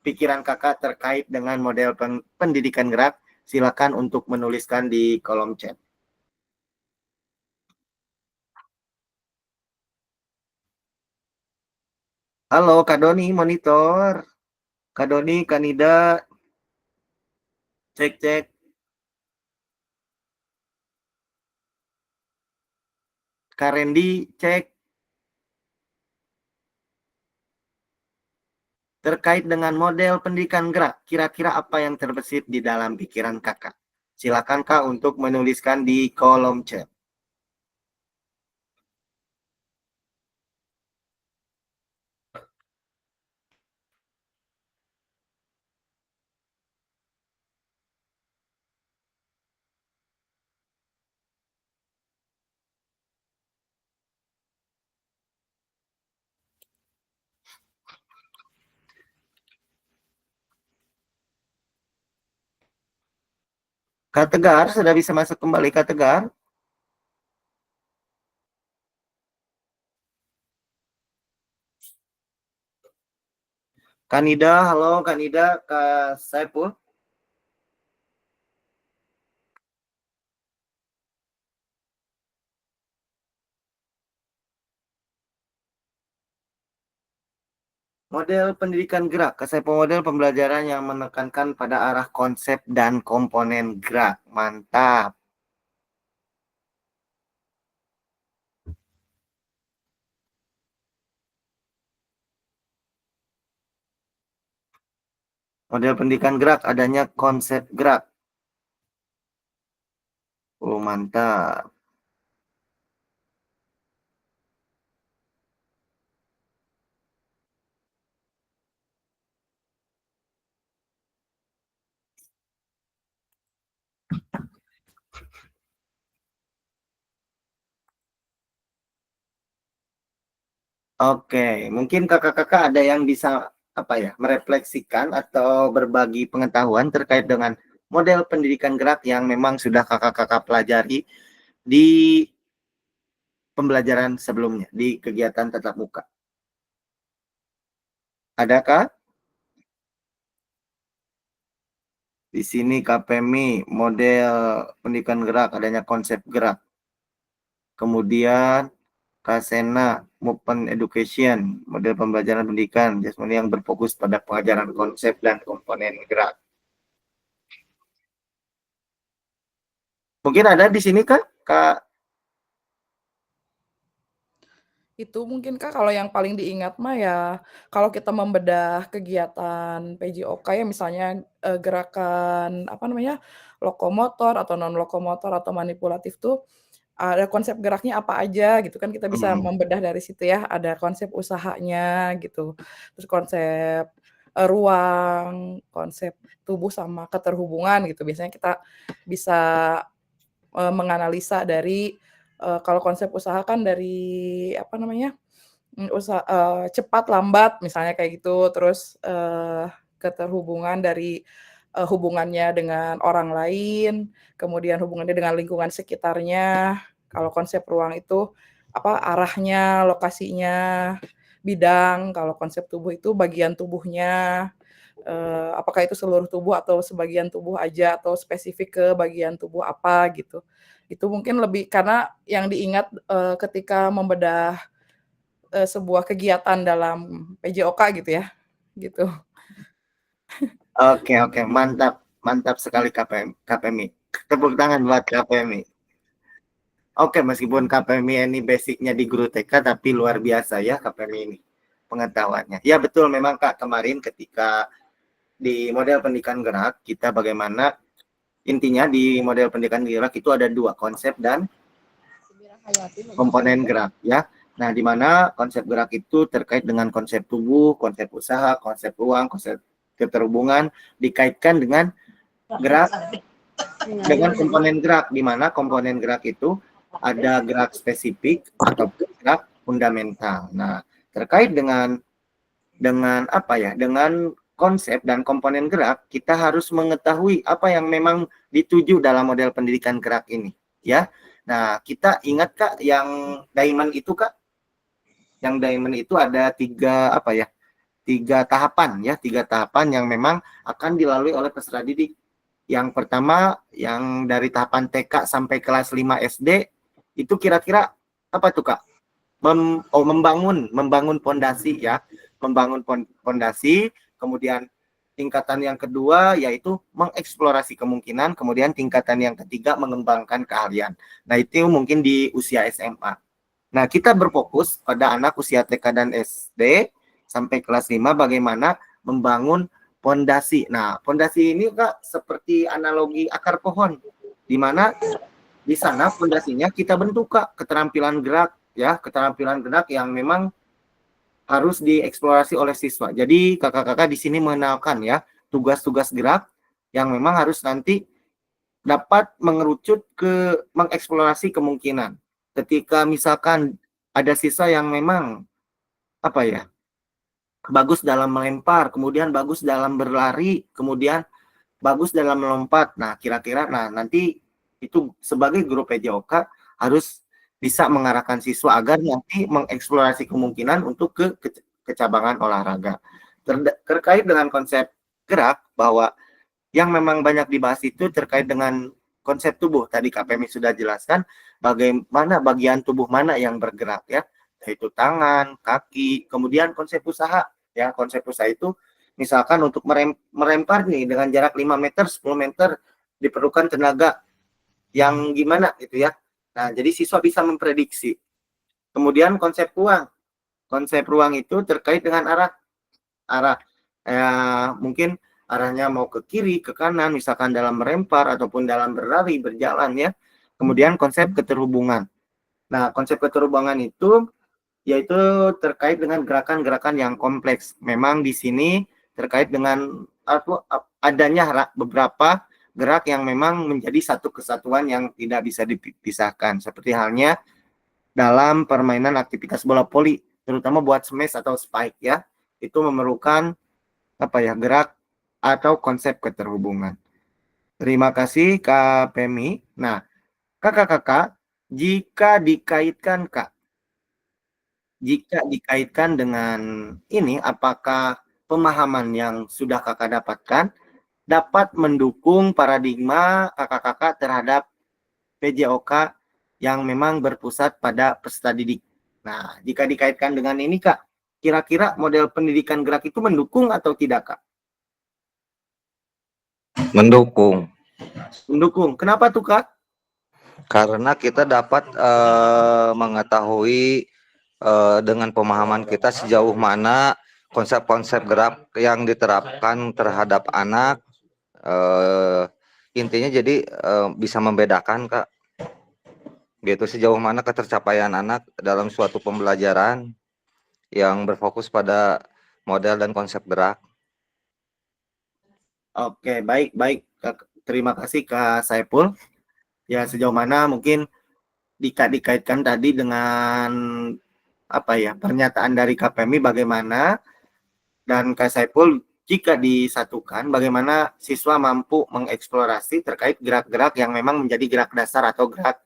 [SPEAKER 1] pikiran kakak terkait dengan model pendidikan gerak? Silakan untuk menuliskan di kolom chat. Halo Kak Doni, monitor. Kak Doni, Kanida, cek. Kak Randy, cek. Terkait dengan model pendidikan gerak, kira-kira apa yang terbesit di dalam pikiran kakak? Silakan Kak untuk menuliskan di kolom chat. Kak Tegar, sudah bisa masuk kembali Kak Tegar? Kanida, halo Kanida, Kak Saiful. Model pendidikan gerak, model pembelajaran yang menekankan pada arah konsep dan komponen gerak. Mantap. Model pendidikan gerak, adanya konsep gerak. Oh, mantap. Oke, mungkin kakak-kakak ada yang bisa merefleksikan atau berbagi pengetahuan terkait dengan model pendidikan gerak yang memang sudah kakak-kakak pelajari di pembelajaran sebelumnya, di kegiatan tatap muka. Adakah? Di sini KPMI, model pendidikan gerak, adanya konsep gerak. Kemudian Kasena, Movement Education, model pembelajaran pendidikan jasmani yang berfokus pada pengajaran konsep dan komponen gerak. Mungkin ada di sini Kak?
[SPEAKER 4] Itu mungkin Kak kalau yang paling diingat mah ya, kalau kita membedah kegiatan PJOK ya misalnya, gerakan lokomotor atau non lokomotor atau manipulatif tuh, ada konsep geraknya apa aja gitu kan kita bisa membedah dari situ ya, ada konsep usahanya gitu, terus konsep, ruang, konsep tubuh sama keterhubungan gitu biasanya kita bisa, menganalisa dari, kalau konsep usaha kan dari cepat lambat misalnya kayak gitu, terus, keterhubungan dari, hubungannya dengan orang lain, kemudian hubungannya dengan lingkungan sekitarnya, kalau konsep ruang itu, arahnya, lokasinya, bidang, kalau konsep tubuh itu bagian tubuhnya, apakah itu seluruh tubuh atau sebagian tubuh aja atau spesifik ke bagian tubuh apa gitu. Itu mungkin lebih karena yang diingat, ketika membedah sebuah kegiatan dalam PJOK gitu ya, gitu.
[SPEAKER 1] Oke, mantap. Mantap sekali KPMI. Tepuk tangan buat KPMI. Oke, meskipun KPMI ini basicnya di guru TK, tapi luar biasa ya KPMI ini pengetahuannya. Ya betul, memang Kak, kemarin ketika di model pendidikan gerak, kita bagaimana intinya di model pendidikan gerak itu ada dua, konsep dan komponen gerak ya. Nah, di mana konsep gerak itu terkait dengan konsep tubuh, konsep usaha, konsep ruang, konsep keterhubungan, dikaitkan dengan gerak dengan komponen gerak, di mana komponen gerak itu ada gerak spesifik atau gerak fundamental. Nah, terkait dengan dengan konsep dan komponen gerak, kita harus mengetahui apa yang memang dituju dalam model pendidikan gerak ini, ya. Nah, kita ingat Kak yang diamond itu Kak? Yang diamond itu ada tiga tahapan yang memang akan dilalui oleh peserta didik. Yang pertama, yang dari tahapan TK sampai kelas 5 SD, itu kira-kira apa tuh Kak? Membangun pondasi ya, membangun pondasi, kemudian tingkatan yang kedua yaitu mengeksplorasi kemungkinan, kemudian tingkatan yang ketiga mengembangkan keahlian. Nah, itu mungkin di usia SMA. Nah, kita berfokus pada anak usia TK dan SD sampai kelas 5 bagaimana membangun pondasi. Nah, pondasi ini Kak seperti analogi akar pohon, di mana di sana pondasinya kita bentuk Kak keterampilan gerak ya, keterampilan gerak yang memang harus dieksplorasi oleh siswa. Jadi kakak-kakak di sini mengenalkan ya tugas-tugas gerak yang memang harus nanti dapat mengerucut ke mengeksplorasi kemungkinan. Ketika misalkan ada siswa yang memang bagus dalam melempar, kemudian bagus dalam berlari, kemudian bagus dalam melompat. Nah, kira-kira nanti itu sebagai guru PJOK harus bisa mengarahkan siswa agar nanti mengeksplorasi kemungkinan untuk ke cabangan olahraga. Terkait dengan konsep gerak, bahwa yang memang banyak dibahas itu terkait dengan konsep tubuh. Tadi KPMI sudah jelaskan bagaimana bagian tubuh mana yang bergerak ya, yaitu tangan, kaki, kemudian konsep usaha ya. Konsep usaha itu misalkan untuk merempar nih dengan jarak 5 meter, 10 meter diperlukan tenaga yang gimana gitu ya. Nah, jadi siswa bisa memprediksi. Kemudian konsep ruang. Konsep ruang itu terkait dengan arah mungkin arahnya mau ke kiri, ke kanan, misalkan dalam merempar ataupun dalam berlari, berjalan ya. Kemudian konsep keterhubungan. Nah, konsep keterhubungan itu yaitu terkait dengan gerakan-gerakan yang kompleks. Memang di sini terkait dengan adanya beberapa gerak yang memang menjadi satu kesatuan yang tidak bisa dipisahkan. Seperti halnya dalam permainan aktivitas bola voli, terutama buat smash atau spike ya. Itu memerlukan gerak atau konsep keterhubungan. Terima kasih Kak Pemi. Nah, kakak-kakak, jika dikaitkan dengan ini, apakah pemahaman yang sudah kakak dapatkan dapat mendukung paradigma kakak-kakak terhadap PJOK yang memang berpusat pada peserta didik? Nah, jika dikaitkan dengan ini Kak, kira-kira model pendidikan gerak itu mendukung atau tidak Kak?
[SPEAKER 6] Mendukung.
[SPEAKER 1] Mendukung. Kenapa tuh Kak?
[SPEAKER 6] Karena kita dapat mengetahui dengan pemahaman kita sejauh mana konsep-konsep gerak yang diterapkan terhadap anak. Intinya jadi bisa membedakan Kak, gitu, sejauh mana ketercapaian anak dalam suatu pembelajaran yang berfokus pada model dan konsep gerak.
[SPEAKER 1] Oke, baik. Terima kasih Kak Saiful. Ya, sejauh mana mungkin dikaitkan tadi dengan pernyataan dari KPMI bagaimana, dan Kak Saiful jika disatukan bagaimana siswa mampu mengeksplorasi terkait gerak-gerak yang memang menjadi gerak dasar atau gerak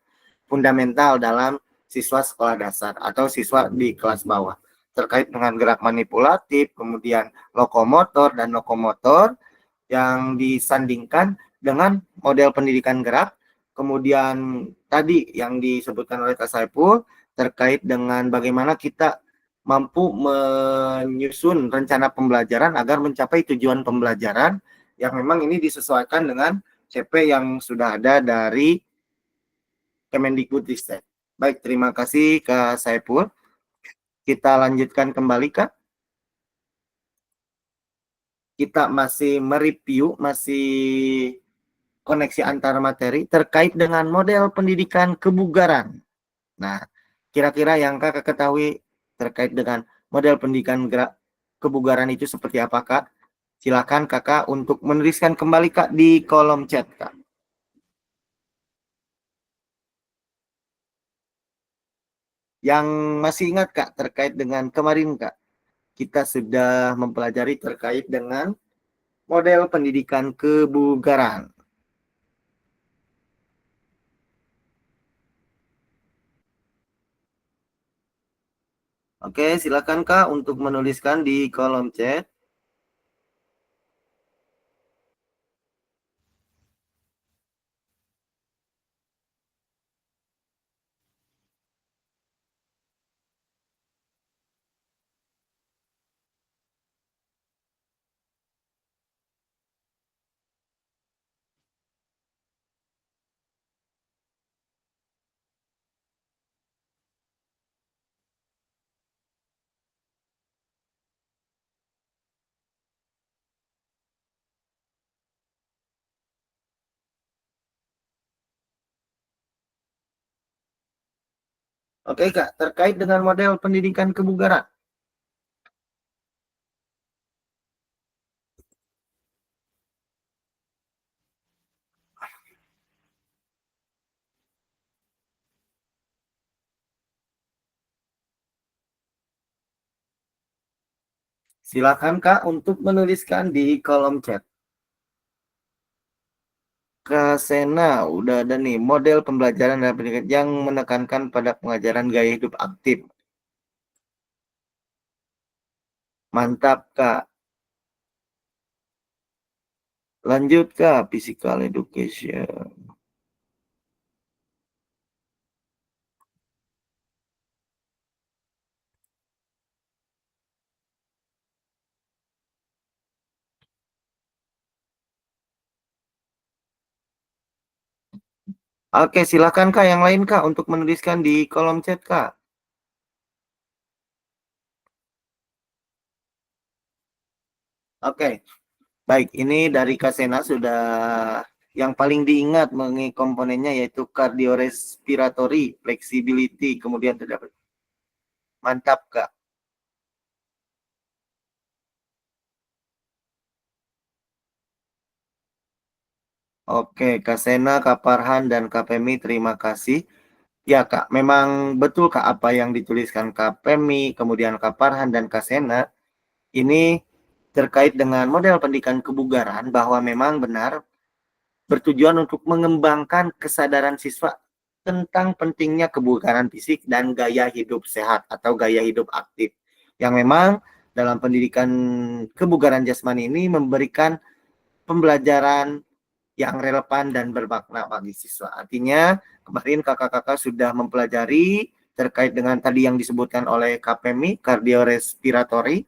[SPEAKER 1] fundamental dalam siswa sekolah dasar atau siswa di kelas bawah, terkait dengan gerak manipulatif, kemudian lokomotor dan lokomotor yang disandingkan dengan model pendidikan gerak. Kemudian tadi yang disebutkan oleh Kak Saiful terkait dengan bagaimana kita mampu menyusun rencana pembelajaran agar mencapai tujuan pembelajaran yang memang ini disesuaikan dengan CP yang sudah ada dari Kemendikbudristek. Baik, terima kasih Kak Saiful. Kita lanjutkan kembali Kak. Kita masih mereview, masih koneksi antar materi terkait dengan model pendidikan kebugaran. Nah, kira-kira yang Kakak ketahui terkait dengan model pendidikan kebugaran itu seperti apa, Kak? Silakan Kakak untuk menuliskan kembali, Kak, di kolom chat, Kak. Yang masih ingat, Kak, terkait dengan kemarin, Kak, kita sudah mempelajari terkait dengan model pendidikan kebugaran. Oke, silakan Kak untuk menuliskan di kolom chat. Oke, Kak, terkait dengan model pendidikan kebugaran. Silakan Kak untuk menuliskan di kolom chat. Kak Sena, udah ada nih model pembelajaran dan pendidikan yang menekankan pada pengajaran gaya hidup aktif. Mantap Kak. Lanjut Kak, physical education. Oke, silakan Kak yang lain Kak untuk menuliskan di kolom chat Kak. Oke, baik. Ini dari Kak Sena sudah yang paling diingat mengenai komponennya yaitu cardiorespiratory, flexibility, kemudian terdapat. Mantap Kak. Oke, Kak Sena, Kak Farhan, dan Kak Pemi, terima kasih. Ya Kak, memang betul Kak apa yang dituliskan Kak Pemi, kemudian Kak Farhan, dan Kak Sena. Ini terkait dengan model pendidikan kebugaran bahwa memang benar bertujuan untuk mengembangkan kesadaran siswa tentang pentingnya kebugaran fisik dan gaya hidup sehat atau gaya hidup aktif. Yang memang dalam pendidikan kebugaran jasmani ini memberikan pembelajaran yang relevan dan bermakna bagi siswa. Artinya kemarin kakak-kakak sudah mempelajari terkait dengan tadi yang disebutkan oleh KPMI, cardiorespiratory,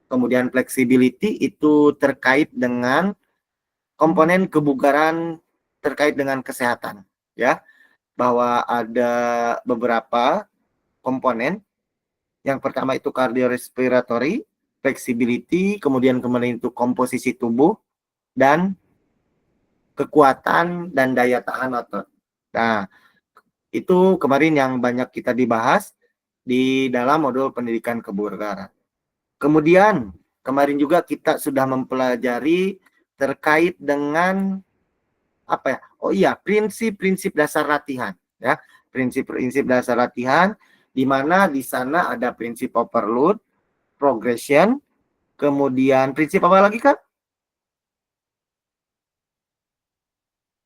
[SPEAKER 1] kemudian flexibility itu terkait dengan komponen kebugaran terkait dengan kesehatan, ya, bahwa ada beberapa komponen. Yang pertama itu cardiorespiratory, flexibility, kemudian kemarin itu komposisi tubuh dan kekuatan dan daya tahan otot. Nah, itu kemarin yang banyak kita dibahas di dalam modul pendidikan kebugaran. Kemudian kemarin juga kita sudah mempelajari terkait dengan apa ya? Oh iya, prinsip-prinsip dasar latihan ya. Prinsip-prinsip dasar latihan di mana di sana ada prinsip overload, progression, kemudian prinsip apa lagi Kak?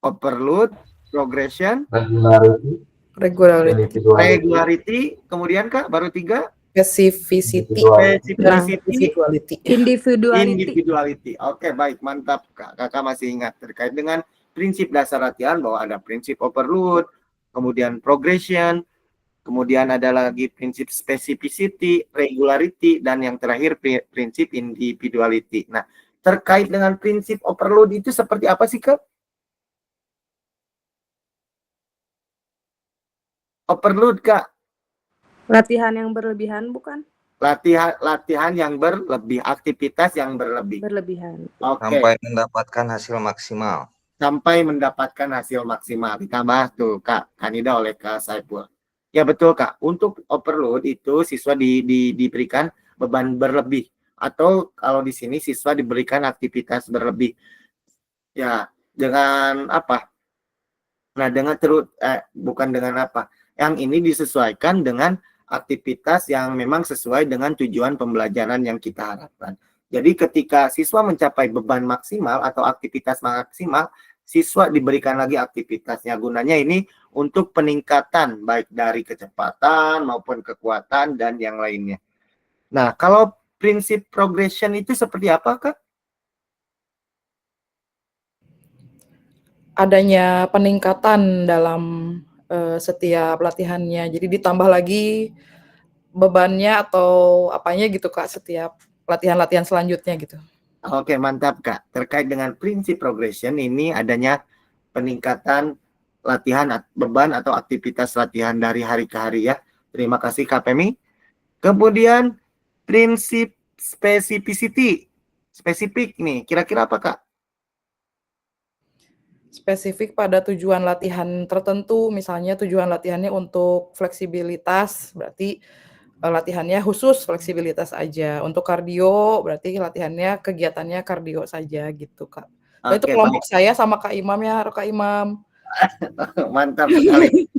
[SPEAKER 1] Overload, progression,
[SPEAKER 7] Regularity, dan
[SPEAKER 4] Regularity,
[SPEAKER 7] individuality,
[SPEAKER 1] regularity, kemudian Kak baru 3
[SPEAKER 4] specificity,
[SPEAKER 7] individuality.
[SPEAKER 4] dan
[SPEAKER 1] specificity,
[SPEAKER 4] individuality.
[SPEAKER 1] individuality. Oke, baik, mantap Kak. Kakak masih ingat terkait dengan prinsip dasar latihan bahwa ada prinsip overload, kemudian progression, kemudian ada lagi prinsip specificity, regularity, dan yang terakhir prinsip individuality. Nah, terkait dengan prinsip overload itu seperti apa sih Kak? Overload Kak,
[SPEAKER 8] Latihan yang berlebihan bukan?
[SPEAKER 1] latihan yang berlebih, aktivitas yang berlebih.
[SPEAKER 8] Berlebihan.
[SPEAKER 1] Oke.
[SPEAKER 6] Sampai mendapatkan hasil maksimal.
[SPEAKER 1] Sampai mendapatkan hasil maksimal. Kita bahas tuh Kak Kanida oleh Kak Saiful. Ya betul Kak, untuk overload itu siswa diberikan beban berlebih. Atau kalau di sini siswa diberikan aktivitas berlebih. Ya, dengan apa? Nah, dengan bukan dengan apa? Yang ini disesuaikan dengan aktivitas yang memang sesuai dengan tujuan pembelajaran yang kita harapkan. Jadi ketika siswa mencapai beban maksimal atau aktivitas maksimal, siswa diberikan lagi aktivitasnya. Gunanya ini untuk peningkatan baik dari kecepatan maupun kekuatan dan yang lainnya. Nah, kalau prinsip progression itu seperti apa, Kak?
[SPEAKER 4] Adanya peningkatan dalam setiap latihannya. Jadi ditambah lagi bebannya atau apanya gitu Kak setiap latihan-latihan selanjutnya gitu.
[SPEAKER 1] Oke, mantap Kak. Terkait dengan prinsip progression ini adanya peningkatan latihan beban atau aktivitas latihan dari hari ke hari ya. Terima kasih Kak Pemi. Kemudian prinsip specificity. Spesifik nih, kira-kira apa Kak?
[SPEAKER 4] Spesifik pada tujuan latihan tertentu, misalnya tujuan latihannya untuk fleksibilitas, berarti latihannya khusus fleksibilitas aja. Untuk kardio, berarti latihannya kegiatannya kardio saja gitu, Kak. Nah, itu
[SPEAKER 1] Oke,
[SPEAKER 4] kelompok
[SPEAKER 1] baik.
[SPEAKER 4] saya sama Kak Imam ya, Kak Imam.
[SPEAKER 1] Mantap sekali.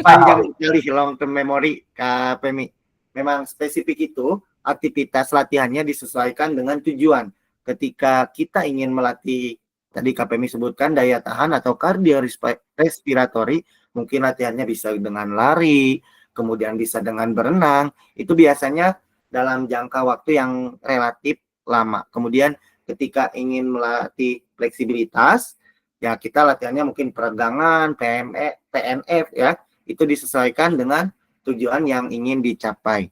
[SPEAKER 1] Panjang sekali long term memory Kak Pemi. Memang spesifik itu aktivitas latihannya disesuaikan dengan tujuan. Ketika kita ingin melatih tadi Kak Pemi sebutkan daya tahan atau cardiorespiratory, mungkin latihannya bisa dengan lari, kemudian bisa dengan berenang. Itu biasanya dalam jangka waktu yang relatif lama. Kemudian ketika ingin melatih fleksibilitas, ya kita latihannya mungkin peregangan, PNF ya, itu disesuaikan dengan tujuan yang ingin dicapai.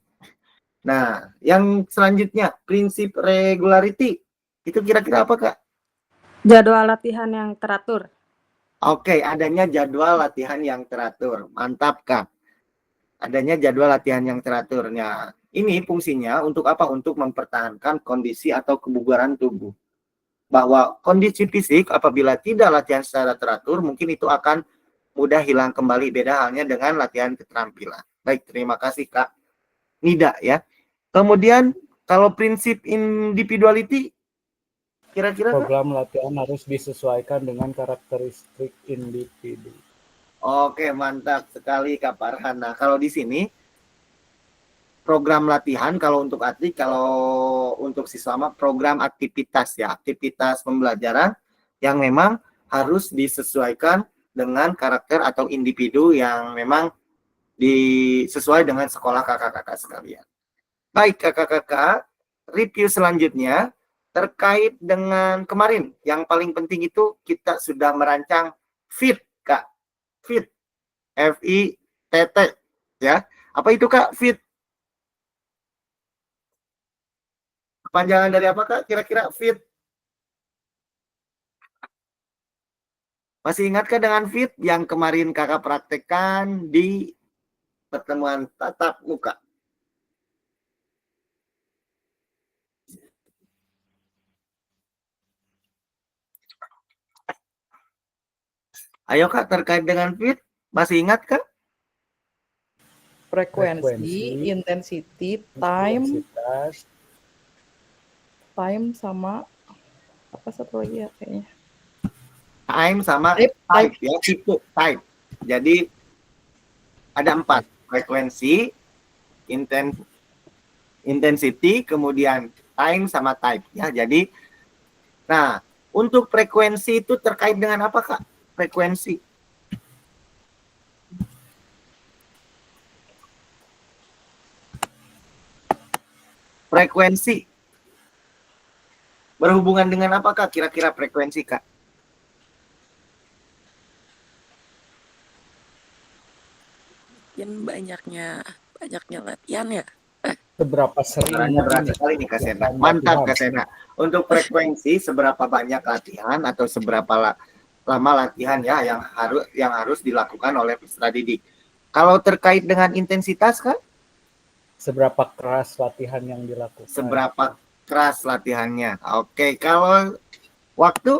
[SPEAKER 1] Nah, yang selanjutnya prinsip regularity itu kira-kira apa Kak?
[SPEAKER 8] Jadwal latihan yang teratur.
[SPEAKER 1] Oke, adanya jadwal latihan yang teratur. Mantap, Kak. Adanya jadwal latihan yang teraturnya. Ini fungsinya untuk apa? Untuk mempertahankan kondisi atau kebugaran tubuh. Bahwa kondisi fisik apabila tidak latihan secara teratur, mungkin itu akan mudah hilang kembali. Beda halnya dengan latihan keterampilan. Baik, terima kasih Kak Nida ya. Kemudian kalau prinsip individuality, kira-kira Kak?
[SPEAKER 5] Program latihan harus disesuaikan dengan karakteristik individu.
[SPEAKER 1] Oke, mantap sekali Kak Farhan. Nah, kalau di sini program latihan kalau untuk atlet, kalau untuk siswa program aktivitas ya, aktivitas pembelajaran yang memang harus disesuaikan dengan karakter atau individu yang memang sesuai dengan sekolah kakak-kakak sekalian. Baik kakak-kakak, review selanjutnya terkait dengan kemarin yang paling penting itu kita sudah merancang FIT Kak, FIT, FITT ya. Apa itu Kak FIT? Kepanjangan dari apa Kak? Kira-kira FIT? Masih ingatkah dengan FIT yang kemarin kakak praktekkan di pertemuan tatap muka? Ayo Kak, terkait dengan FIT, masih ingat Kak?
[SPEAKER 4] Frekuensi, intensity, time,
[SPEAKER 5] intensitas,
[SPEAKER 4] sama apa satu lagi ya kayaknya.
[SPEAKER 1] Time sama
[SPEAKER 4] Type.
[SPEAKER 1] ya, tipe, type. Jadi ada 4, frekuensi, intensity, kemudian time sama type ya. Jadi nah, untuk frekuensi itu terkait dengan apa Kak? Frekuensi. Frekuensi berhubungan dengan apa Kak? Kira-kira frekuensi Kak?
[SPEAKER 9] Mungkin banyaknya latihan ya.
[SPEAKER 5] seberapa sering
[SPEAKER 1] Caranya berat sekali nih Kak Sena. Mantap Kak Sena. Untuk frekuensi seberapa banyak latihan atau seberapa lama latihan ya yang harus dilakukan oleh peserta didik. Kalau terkait dengan intensitas Kak?
[SPEAKER 5] seberapa keras latihan yang dilakukan.
[SPEAKER 1] Seberapa keras latihannya. Oke, kalau waktu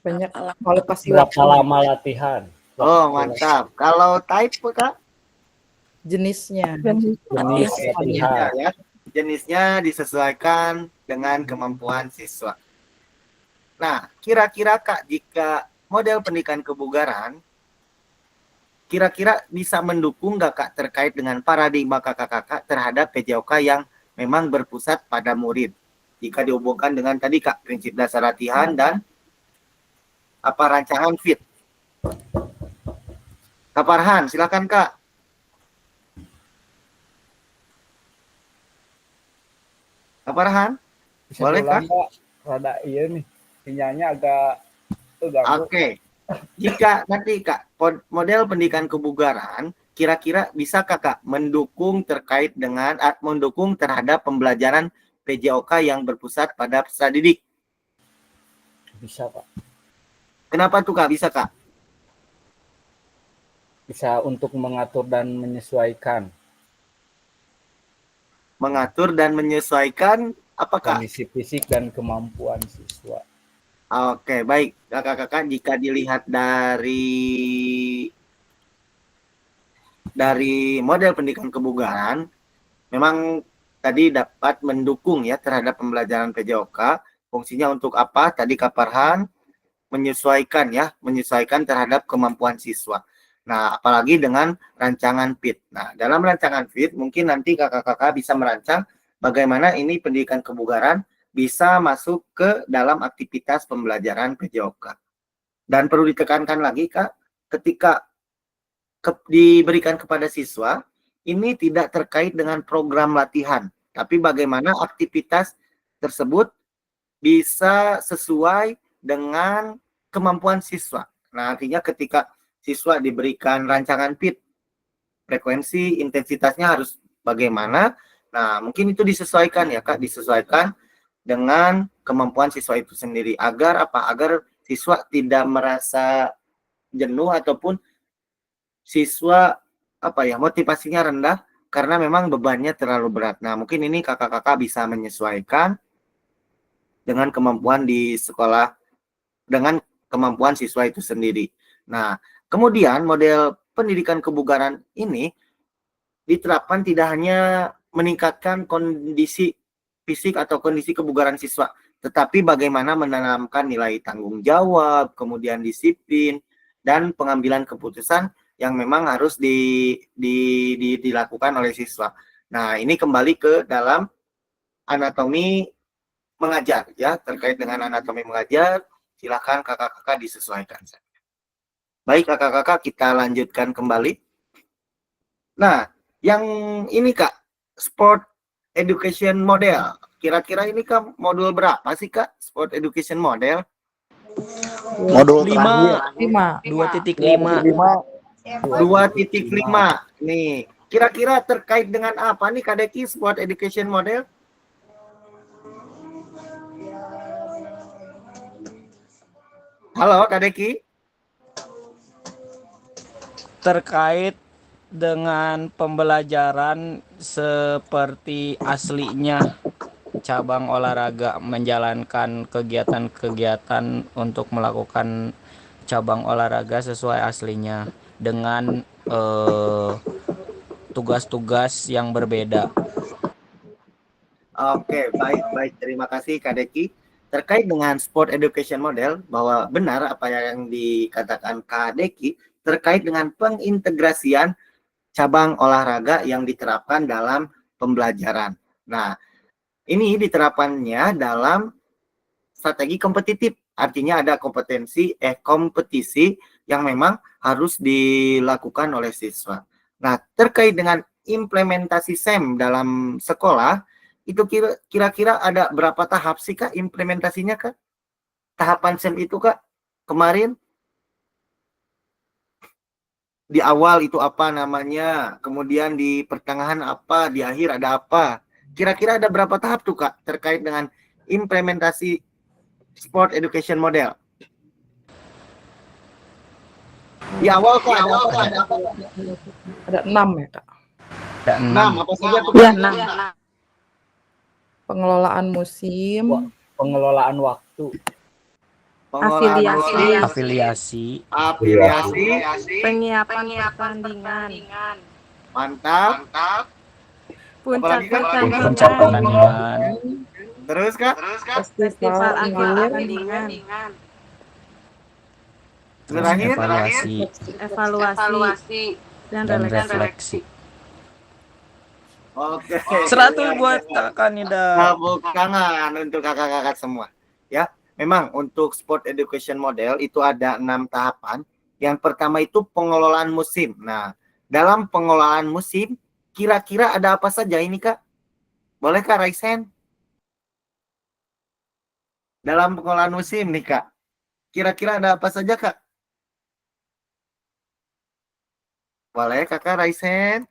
[SPEAKER 4] Banyak alokasi
[SPEAKER 5] Berapa
[SPEAKER 4] waktu.
[SPEAKER 5] lama latihan?
[SPEAKER 1] Oh, mantap. Kalau type Kak?
[SPEAKER 4] Jenisnya.
[SPEAKER 5] Jenis
[SPEAKER 1] Jenisnya
[SPEAKER 5] latihan.
[SPEAKER 1] ya. Jenisnya disesuaikan dengan kemampuan siswa. Nah, kira-kira Kak, jika model pendidikan kebugaran, kira-kira bisa mendukung nggak Kak terkait dengan paradigma kakak-kakak terhadap PJOK yang memang berpusat pada murid? Jika dihubungkan dengan tadi Kak, prinsip dasar latihan dan apa rancangan FIT. Kak Farhan, silakan Kak. Kak Farhan,
[SPEAKER 5] Bisa
[SPEAKER 1] boleh Kak?
[SPEAKER 5] Kak? Rada iya nih, sinyalnya agak ganggu.
[SPEAKER 1] Oke. Jika nanti Kak, model pendidikan kebugaran, kira-kira bisa Kak mendukung mendukung terhadap pembelajaran PJOK yang berpusat pada peserta didik?
[SPEAKER 5] Bisa Kak.
[SPEAKER 1] Kenapa tuh Kak bisa Kak?
[SPEAKER 5] Bisa untuk mengatur dan menyesuaikan
[SPEAKER 1] Mengatur dan menyesuaikan apa Kak?
[SPEAKER 5] kondisi fisik dan kemampuan siswa.
[SPEAKER 1] Oke, baik kakak-kakak, jika dilihat dari model pendidikan kebugaran, memang tadi dapat mendukung ya terhadap pembelajaran PJOK. Fungsinya untuk apa? Tadi Kak Farhan menyesuaikan terhadap kemampuan siswa. Nah, apalagi dengan rancangan FIT. Nah, dalam rancangan FIT mungkin nanti kakak-kakak bisa merancang bagaimana ini pendidikan kebugaran bisa masuk ke dalam aktivitas pembelajaran PJOK. Dan perlu ditekankan lagi Kak, ketika diberikan kepada siswa, ini tidak terkait dengan program latihan, tapi bagaimana aktivitas tersebut bisa sesuai dengan kemampuan siswa. Nah, artinya ketika siswa diberikan rancangan FIT, frekuensi, intensitasnya harus bagaimana. Nah, mungkin itu disesuaikan ya Kak, disesuaikan dengan kemampuan siswa itu sendiri agar apa? Agar siswa tidak merasa jenuh ataupun siswa motivasinya rendah karena memang bebannya terlalu berat. Nah, mungkin ini kakak-kakak bisa menyesuaikan dengan kemampuan di sekolah, dengan kemampuan siswa itu sendiri. Nah, kemudian model pendidikan kebugaran ini diterapkan tidak hanya meningkatkan kondisi fisik atau kondisi kebugaran siswa, tetapi bagaimana menanamkan nilai tanggung jawab, kemudian disiplin, dan pengambilan keputusan yang memang harus dilakukan oleh siswa. Nah, ini kembali ke dalam anatomi mengajar ya, terkait dengan anatomi mengajar, silakan kakak-kakak disesuaikan. Baik kakak-kakak, kita lanjutkan kembali. Nah, yang ini Kak, sport education model. Kira-kira ini Kak modul berapa sih Kak, sport education model?
[SPEAKER 2] Modul
[SPEAKER 10] 5,
[SPEAKER 2] 2.5.
[SPEAKER 1] 2.5. Nih, kira-kira terkait dengan apa nih Kak Deki sport education model? Halo Kak Deki.
[SPEAKER 10] terkait dengan pembelajaran seperti aslinya cabang olahraga, menjalankan kegiatan-kegiatan untuk melakukan cabang olahraga sesuai aslinya dengan tugas-tugas yang berbeda.
[SPEAKER 1] Oke, baik. Terima kasih Kak Deki. Terkait dengan sport education model, bahwa benar apa yang dikatakan Kak Deki terkait dengan pengintegrasian cabang olahraga yang diterapkan dalam pembelajaran. Nah, ini diterapkannya dalam strategi kompetitif. Artinya ada kompetisi yang memang harus dilakukan oleh siswa. Nah, terkait dengan implementasi SEM dalam sekolah, itu kira-kira ada berapa tahap sih Kak implementasinya Kak? Tahapan SEM itu Kak kemarin? Di awal itu apa namanya, kemudian di pertengahan apa, di akhir ada apa. Kira-kira ada berapa tahap tuh Kak terkait dengan implementasi sport education model? Di awal Kak ada apa?
[SPEAKER 4] Ada 6 ya Kak.
[SPEAKER 10] Ada
[SPEAKER 1] 6 apa saja tuh
[SPEAKER 8] Ya,
[SPEAKER 1] Kak?
[SPEAKER 8] 6.
[SPEAKER 4] Pengelolaan musim,
[SPEAKER 5] Pengelolaan waktu,
[SPEAKER 1] Pengelolaan
[SPEAKER 8] Afiliasi.
[SPEAKER 1] afiliasi,
[SPEAKER 8] Penyiapan pertandingan.
[SPEAKER 1] mantap.
[SPEAKER 8] Puncak
[SPEAKER 1] Apalagi, Kak?
[SPEAKER 10] puncak
[SPEAKER 8] pertandingan.
[SPEAKER 10] pertandingan,
[SPEAKER 1] Terus Kak?
[SPEAKER 8] Festival akhir
[SPEAKER 4] akhir,
[SPEAKER 8] pertandingan.
[SPEAKER 10] terus
[SPEAKER 1] Terakhir?
[SPEAKER 8] Evaluasi. Dan
[SPEAKER 10] dan
[SPEAKER 8] refleksi.
[SPEAKER 10] refleksi.
[SPEAKER 1] Oke.
[SPEAKER 10] 100 buat Kak Nida.
[SPEAKER 1] Tepuk tangan untuk kakak-kakak semua. Ya, memang untuk sport education model itu ada 6 tahapan. Yang pertama itu pengelolaan musim. Nah, dalam pengelolaan musim, kira-kira ada apa saja ini Kak? Boleh Kak Raisen? Dalam pengelolaan musim nih Kak, kira-kira ada apa saja Kak? Boleh Kakak Raisen?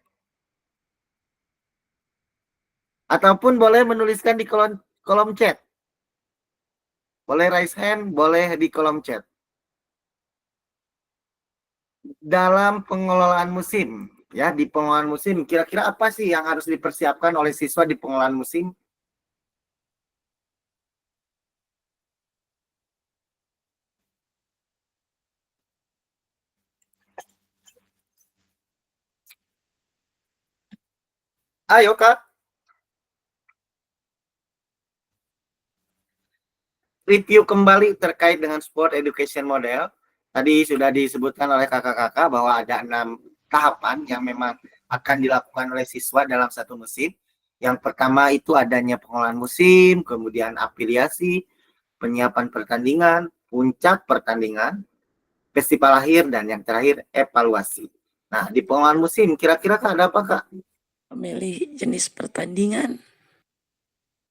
[SPEAKER 1] Ataupun boleh menuliskan di kolom chat. Boleh raise hand, boleh di kolom chat. Dalam pengelolaan musim, ya di pengelolaan musim, kira-kira apa sih yang harus dipersiapkan oleh siswa di pengelolaan musim? Ayo Kak. Review kembali terkait dengan sport education model. Tadi sudah disebutkan oleh kakak-kakak bahwa ada 6 tahapan yang memang akan dilakukan oleh siswa dalam satu musim. Yang pertama itu adanya pengelolaan musim, kemudian afiliasi, penyiapan pertandingan, puncak pertandingan, festival akhir, dan yang terakhir evaluasi. Nah, di pengelolaan musim kira-kira ada apa Kak?
[SPEAKER 9] Memilih jenis pertandingan.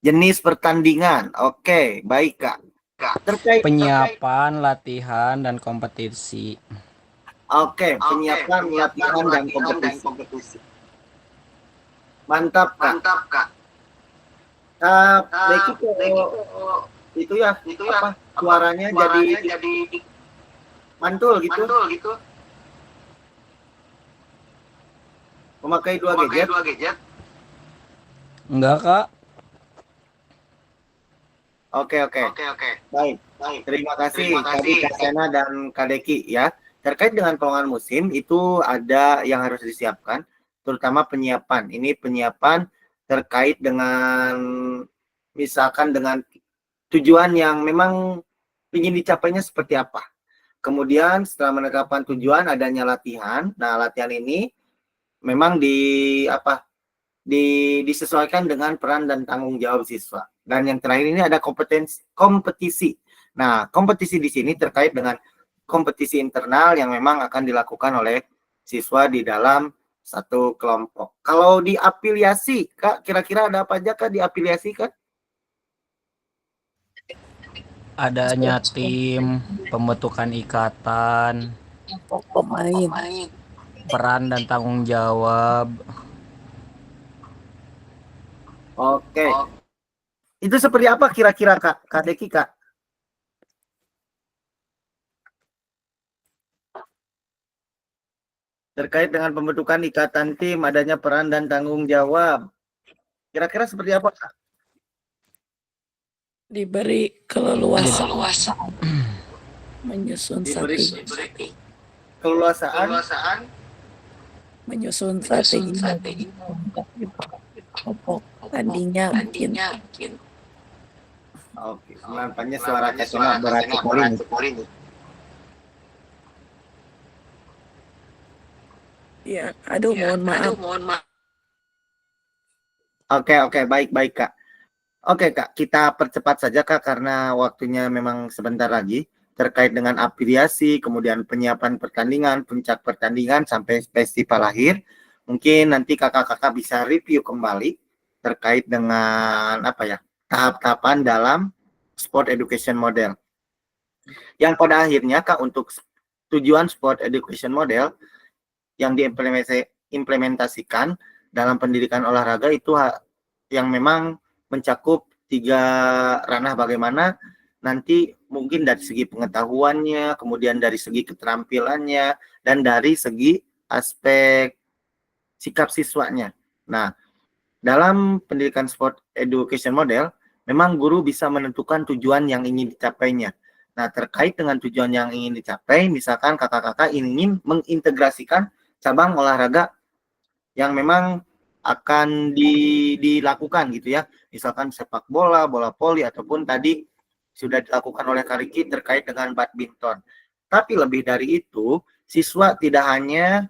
[SPEAKER 1] Jenis pertandingan. Oke, baik Kak. Terkait
[SPEAKER 10] Penyiapan, latihan, dan kompetisi.
[SPEAKER 1] Oke, penyiapan, latihan, dan kompetisi. Mantap Kak. Deki itu ya apa suaranya jadi mantul gitu. Memakai dua gadget.
[SPEAKER 10] Enggak, Kak.
[SPEAKER 1] Oke. Baik. Terima kasih tadi Kak Sena dan Kak Deki ya. Terkait dengan pengembangan musim itu ada yang harus disiapkan, terutama penyiapan. Ini penyiapan terkait dengan misalkan dengan tujuan yang memang ingin dicapainya seperti apa. Kemudian setelah menetapkan tujuan adanya latihan. Nah, latihan ini memang disesuaikan dengan peran dan tanggung jawab siswa. Dan yang terakhir ini ada kompetisi. Nah, kompetisi di sini terkait dengan kompetisi internal yang memang akan dilakukan oleh siswa di dalam satu kelompok. Kalau di afiliasi, Kak, kira-kira ada apa aja Kak di afiliasi, Kak?
[SPEAKER 10] Adanya tim, pembentukan ikatan,
[SPEAKER 9] pemain.
[SPEAKER 10] peran dan tanggung jawab.
[SPEAKER 1] Oke. Itu seperti apa kira-kira Kak? Kak Deki, Kak? Terkait dengan pembentukan ikatan tim, adanya peran dan tanggung jawab. Kira-kira seperti apa, Kak?
[SPEAKER 9] Diberi keleluasaan menyusun strategi.
[SPEAKER 1] Keleluasaan
[SPEAKER 9] Menyusun strategi. Tandingnya mungkin.
[SPEAKER 1] Oke, nampaknya suara Kak Sena berat sekali.
[SPEAKER 9] Ya, aduh mohon maaf.
[SPEAKER 1] Oke, baik Kak. Oke Kak, kita percepat saja Kak karena waktunya memang sebentar lagi terkait dengan afiliasi, kemudian penyiapan pertandingan, puncak pertandingan sampai festival akhir. Mungkin nanti kakak-kakak bisa review kembali terkait dengan tahap-tahapan dalam sport education model. Yang pada akhirnya Kak untuk tujuan sport education model yang diimplementasikan dalam pendidikan olahraga itu yang memang mencakup 3 ranah, bagaimana nanti mungkin dari segi pengetahuannya, kemudian dari segi keterampilannya, dan dari segi aspek sikap siswanya. Nah, dalam pendidikan sport education model, memang guru bisa menentukan tujuan yang ingin dicapainya. Nah, terkait dengan tujuan yang ingin dicapai, misalkan kakak-kakak ingin mengintegrasikan cabang olahraga yang memang akan dilakukan gitu ya, misalkan sepak bola, bola voli, ataupun tadi sudah dilakukan oleh Kak Riki terkait dengan badminton. Tapi lebih dari itu, siswa tidak hanya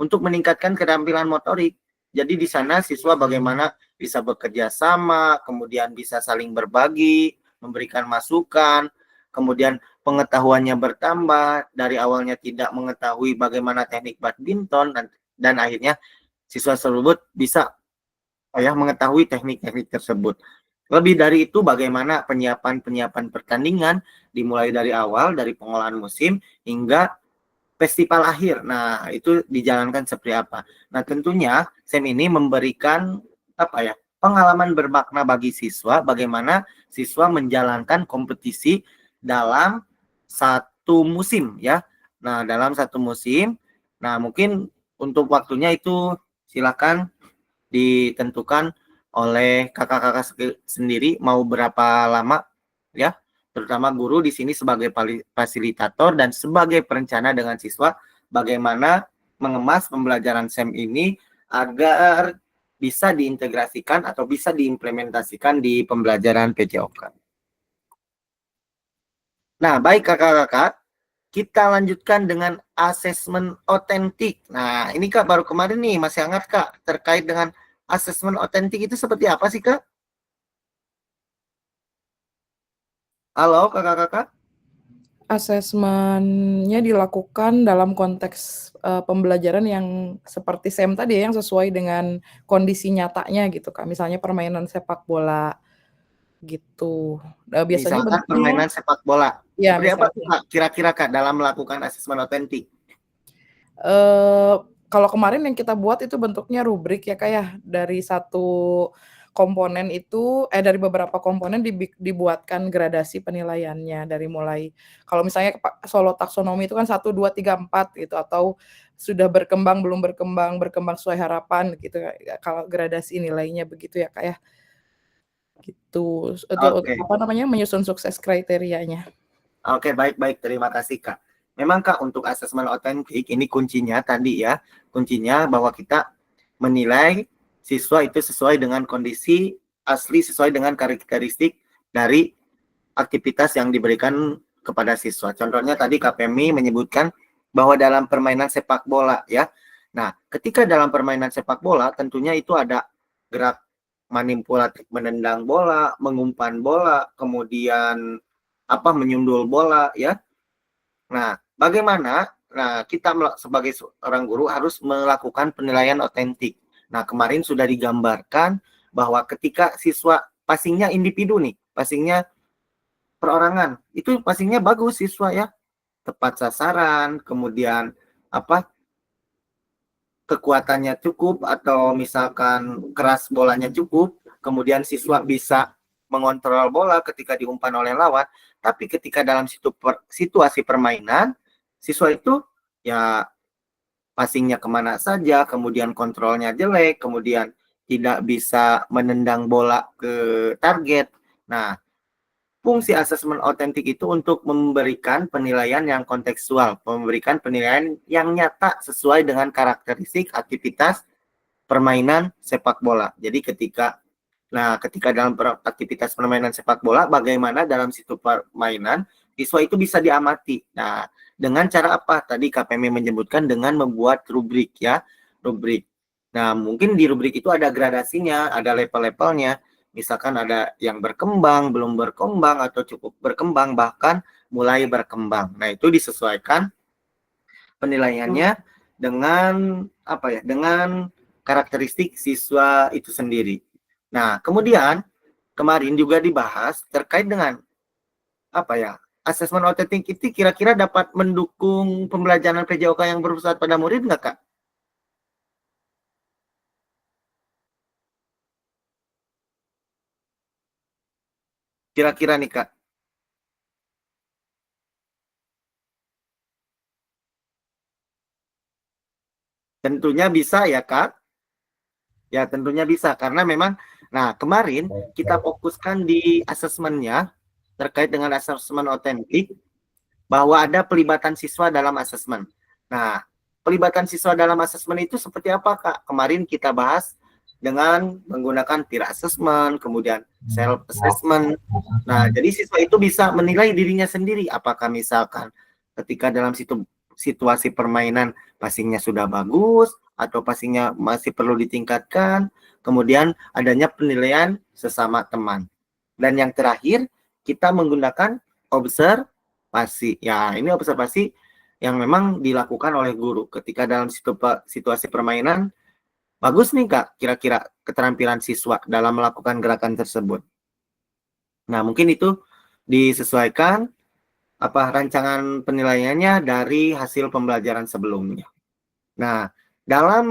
[SPEAKER 1] untuk meningkatkan keterampilan motorik. Jadi di sana siswa bagaimana bisa bekerja sama, kemudian bisa saling berbagi, memberikan masukan, kemudian pengetahuannya bertambah, dari awalnya tidak mengetahui bagaimana teknik badminton, dan akhirnya siswa tersebut bisa mengetahui teknik-teknik tersebut. Lebih dari itu, bagaimana penyiapan pertandingan dimulai dari awal, dari pengolahan musim hingga festival akhir. Nah, itu dijalankan seperti apa. Nah, tentunya SEM ini memberikan pengalaman bermakna bagi siswa, bagaimana siswa menjalankan kompetisi dalam satu musim ya. Nah, dalam satu musim, nah mungkin untuk waktunya itu silakan ditentukan oleh kakak-kakak sendiri mau berapa lama ya. Terutama guru di sini sebagai fasilitator dan sebagai perencana dengan siswa bagaimana mengemas pembelajaran SEM ini agar bisa diintegrasikan atau bisa diimplementasikan di pembelajaran PJOK. Nah, baik kakak-kakak, kita lanjutkan dengan asesmen otentik. Nah, ini Kak baru kemarin nih, masih hangat Kak, terkait dengan asesmen otentik itu seperti apa sih Kak? Halo kakak-kakak?
[SPEAKER 4] Asesmennya dilakukan dalam konteks pembelajaran yang seperti SEM tadi ya, yang sesuai dengan kondisi nyatanya gitu Kak. Misalnya permainan sepak bola gitu. Biasanya
[SPEAKER 1] Misalkan permainan sepak bola.
[SPEAKER 4] Ya,
[SPEAKER 1] seperti apa tuh Kak kira-kira Kak dalam melakukan asesmen otentik?
[SPEAKER 4] Kalau kemarin yang kita buat itu bentuknya rubrik ya Kak ya, dari satu komponen itu dari beberapa komponen dibuatkan gradasi penilaiannya dari mulai kalau misalnya solo taksonomi itu kan 1, 2, 3, 4 gitu atau sudah berkembang, belum berkembang, berkembang sesuai harapan gitu. Kalau gradasi nilainya begitu ya Kak ya. Gitu. Untuk
[SPEAKER 1] Oke.
[SPEAKER 4] apa namanya, menyusun sukses kriterianya.
[SPEAKER 1] Oke, baik-baik. Terima kasih, Kak. Memang, Kak, untuk asesmen otentik ini kuncinya tadi ya. Kuncinya bahwa kita menilai siswa itu sesuai dengan kondisi asli, sesuai dengan karakteristik dari aktivitas yang diberikan kepada siswa. Contohnya tadi KPMI menyebutkan bahwa dalam permainan sepak bola ya. Nah, ketika dalam permainan sepak bola tentunya itu ada gerak manipulatif menendang bola, mengumpan bola, kemudian menyundul bola ya. Nah, bagaimana? Nah, kita sebagai seorang guru harus melakukan penilaian otentik. Nah, kemarin sudah digambarkan bahwa ketika siswa passingnya individu nih, passingnya perorangan, itu passingnya bagus siswa ya, tepat sasaran, kemudian kekuatannya cukup atau misalkan keras bolanya cukup, kemudian siswa bisa mengontrol bola ketika diumpan oleh lawan, tapi ketika dalam situasi permainan, siswa itu ya passingnya kemana saja, kemudian kontrolnya jelek, kemudian tidak bisa menendang bola ke target. Nah, fungsi asesmen otentik itu untuk memberikan penilaian yang kontekstual, memberikan penilaian yang nyata sesuai dengan karakteristik aktivitas permainan sepak bola. Jadi ketika dalam aktivitas permainan sepak bola, bagaimana dalam situ permainan siswa itu bisa diamati. Nah, dengan cara apa? Tadi KPMI menyebutkan dengan membuat rubrik ya, rubrik. Nah, mungkin di rubrik itu ada gradasinya, ada level-levelnya. Misalkan ada yang berkembang, belum berkembang, atau cukup berkembang, bahkan mulai berkembang. Nah, itu disesuaikan penilaiannya dengan dengan karakteristik siswa itu sendiri. Nah, kemudian kemarin juga dibahas terkait dengan asesmen otentik itu kira-kira dapat mendukung pembelajaran PJOK yang berpusat pada murid nggak, Kak? Kira-kira nih, Kak. Tentunya bisa ya, Kak. Ya, tentunya bisa. Karena memang, kemarin kita fokuskan di asesmennya terkait dengan asesmen otentik, bahwa ada pelibatan siswa dalam asesmen. Nah, pelibatan siswa dalam asesmen itu seperti apa, Kak? Kemarin kita bahas dengan menggunakan peer assessment, kemudian self assessment. Nah, jadi siswa itu bisa menilai dirinya sendiri, apakah misalkan ketika dalam situasi permainan passingnya sudah bagus atau passingnya masih perlu ditingkatkan, kemudian adanya penilaian sesama teman. Dan yang terakhir, kita menggunakan observasi. Ya, ini observasi yang memang dilakukan oleh guru ketika dalam situasi permainan. Bagus nih, Kak, kira-kira keterampilan siswa dalam melakukan gerakan tersebut. Nah, mungkin itu disesuaikan rancangan penilaiannya dari hasil pembelajaran sebelumnya. Nah, dalam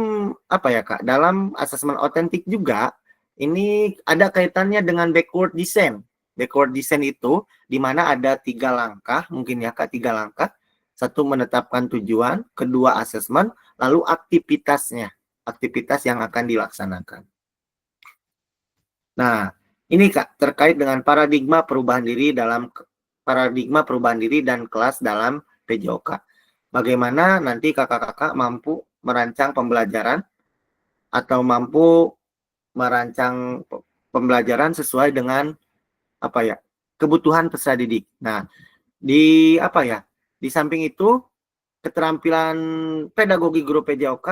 [SPEAKER 1] Kak, dalam asesmen otentik juga ini ada kaitannya dengan backward design. Backward design itu di mana ada 3 langkah, mungkin ya Kak, 3 langkah. 1, menetapkan tujuan, 2, asesmen, lalu aktivitasnya, aktivitas yang akan dilaksanakan. Nah, ini Kak, terkait dengan paradigma perubahan diri dan kelas dalam PJOK. Bagaimana nanti kakak-kakak mampu merancang pembelajaran atau mampu merancang pembelajaran sesuai dengan kebutuhan peserta didik. Nah, di samping itu keterampilan pedagogi guru PJOK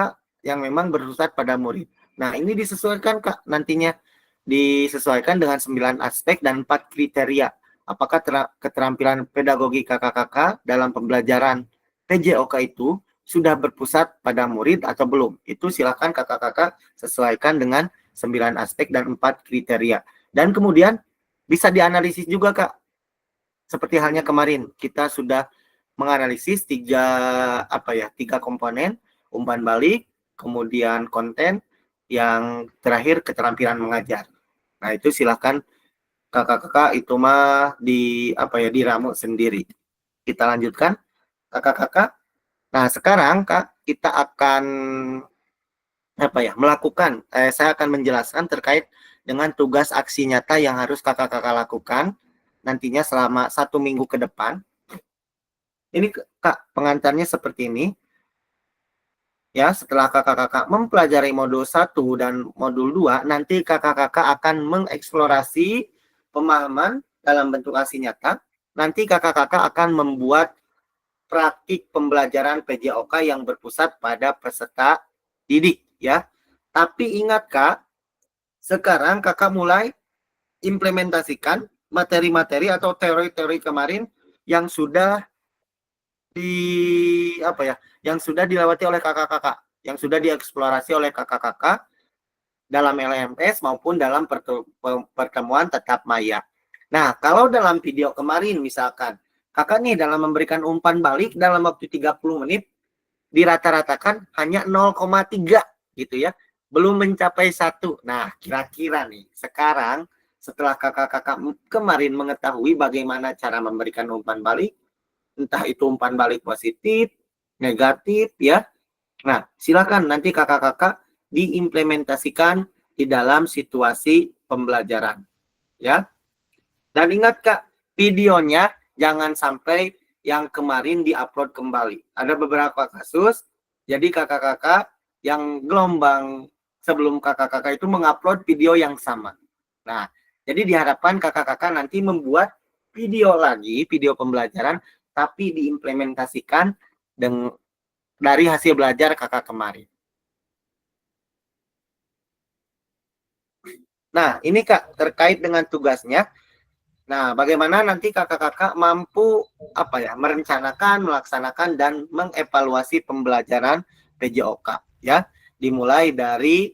[SPEAKER 1] yang memang berpusat pada murid. Nah, ini disesuaikan Kak, nantinya disesuaikan dengan 9 aspek dan 4 kriteria. Apakah keterampilan pedagogi kakak-kakak dalam pembelajaran PJOK itu sudah berpusat pada murid atau belum? Itu silakan kakak-kakak sesuaikan dengan 9 aspek dan 4 kriteria. Dan kemudian bisa dianalisis juga Kak. Seperti halnya kemarin kita sudah menganalisis 3 komponen, umpan balik, kemudian konten, yang terakhir keterampilan mengajar. Nah, itu silakan kakak-kakak itu mah diramu sendiri. Kita lanjutkan, kakak-kakak. Nah, sekarang Kak, kita akan melakukan, saya akan menjelaskan terkait dengan tugas aksi nyata yang harus kakak-kakak lakukan nantinya selama 1 minggu ke depan. Ini Kak, pengantarnya seperti ini. Ya, setelah kakak-kakak mempelajari modul 1 dan modul 2, nanti kakak-kakak akan mengeksplorasi pemahaman dalam bentuk aksi nyata. Nanti kakak-kakak akan membuat praktik pembelajaran PJOK yang berpusat pada peserta didik, ya. Tapi ingat Kak, sekarang kakak mulai implementasikan materi-materi atau teori-teori kemarin yang sudah yang sudah dilewati oleh kakak-kakak, yang sudah dieksplorasi oleh kakak-kakak dalam LMS maupun dalam pertemuan tatap maya. Nah, kalau dalam video kemarin misalkan kakak nih dalam memberikan umpan balik dalam waktu 30 menit dirata-ratakan hanya 0,3 gitu ya, belum mencapai 1. Nah, kira-kira nih sekarang setelah kakak-kakak kemarin mengetahui bagaimana cara memberikan umpan balik, entah itu umpan balik positif, negatif ya. Nah, silakan nanti kakak-kakak diimplementasikan di dalam situasi pembelajaran ya. Dan ingat Kak, videonya jangan sampai yang kemarin diupload kembali. Ada beberapa kasus, jadi kakak-kakak yang gelombang sebelum kakak-kakak itu mengupload video yang sama. Nah, jadi diharapkan kakak-kakak nanti membuat video lagi, video pembelajaran, tapi diimplementasikan dari hasil belajar kakak kemarin. Nah, ini Kak, terkait dengan tugasnya. Nah, bagaimana nanti kakak-kakak mampu merencanakan, melaksanakan, dan mengevaluasi pembelajaran PJOK, ya. Dimulai dari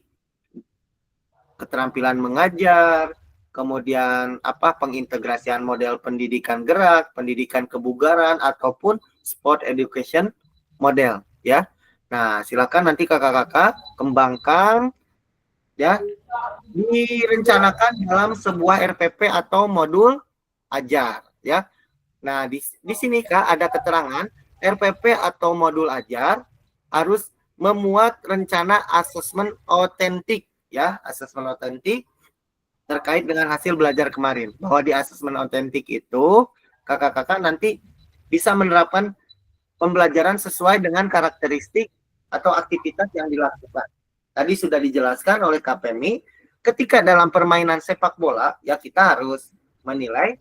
[SPEAKER 1] keterampilan mengajar, kemudian pengintegrasian model pendidikan gerak, pendidikan kebugaran, ataupun sport education model, ya. Nah, silakan nanti kakak-kakak kembangkan, ya, direncanakan dalam sebuah RPP atau modul ajar, ya. Nah, di sini Kak ada keterangan RPP atau modul ajar harus memuat rencana asesmen otentik, ya, asesmen otentik terkait dengan hasil belajar kemarin. Bahwa di asesmen otentik itu kakak-kakak nanti bisa menerapkan pembelajaran sesuai dengan karakteristik atau aktivitas yang dilakukan. Tadi sudah dijelaskan oleh KPMI, ketika dalam permainan sepak bola, ya kita harus menilai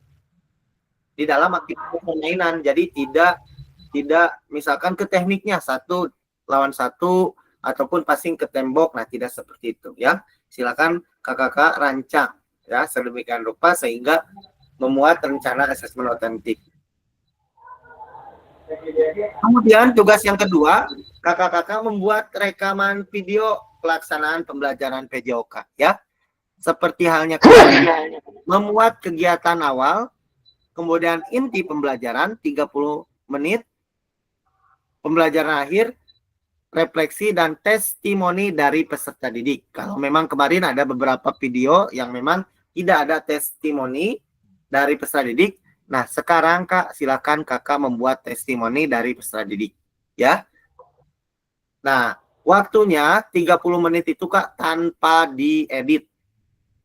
[SPEAKER 1] di dalam aktivitas permainan. Jadi tidak misalkan ke tekniknya 1 lawan 1 ataupun passing ke tembok. Nah, tidak seperti itu ya. Silakan kakak-kakak rancang ya sedemikian rupa sehingga memuat rencana asesmen otentik. Kemudian tugas yang kedua, kakak-kakak membuat rekaman video pelaksanaan pembelajaran PJOK ya. Seperti halnya memuat kegiatan awal, kemudian inti pembelajaran 30 menit, pembelajaran akhir, refleksi dan testimoni dari peserta didik. Kalau memang kemarin ada beberapa video yang memang tidak ada testimoni dari peserta didik, nah sekarang Kak silakan kakak membuat testimoni dari peserta didik ya. Nah, waktunya 30 menit itu Kak tanpa diedit.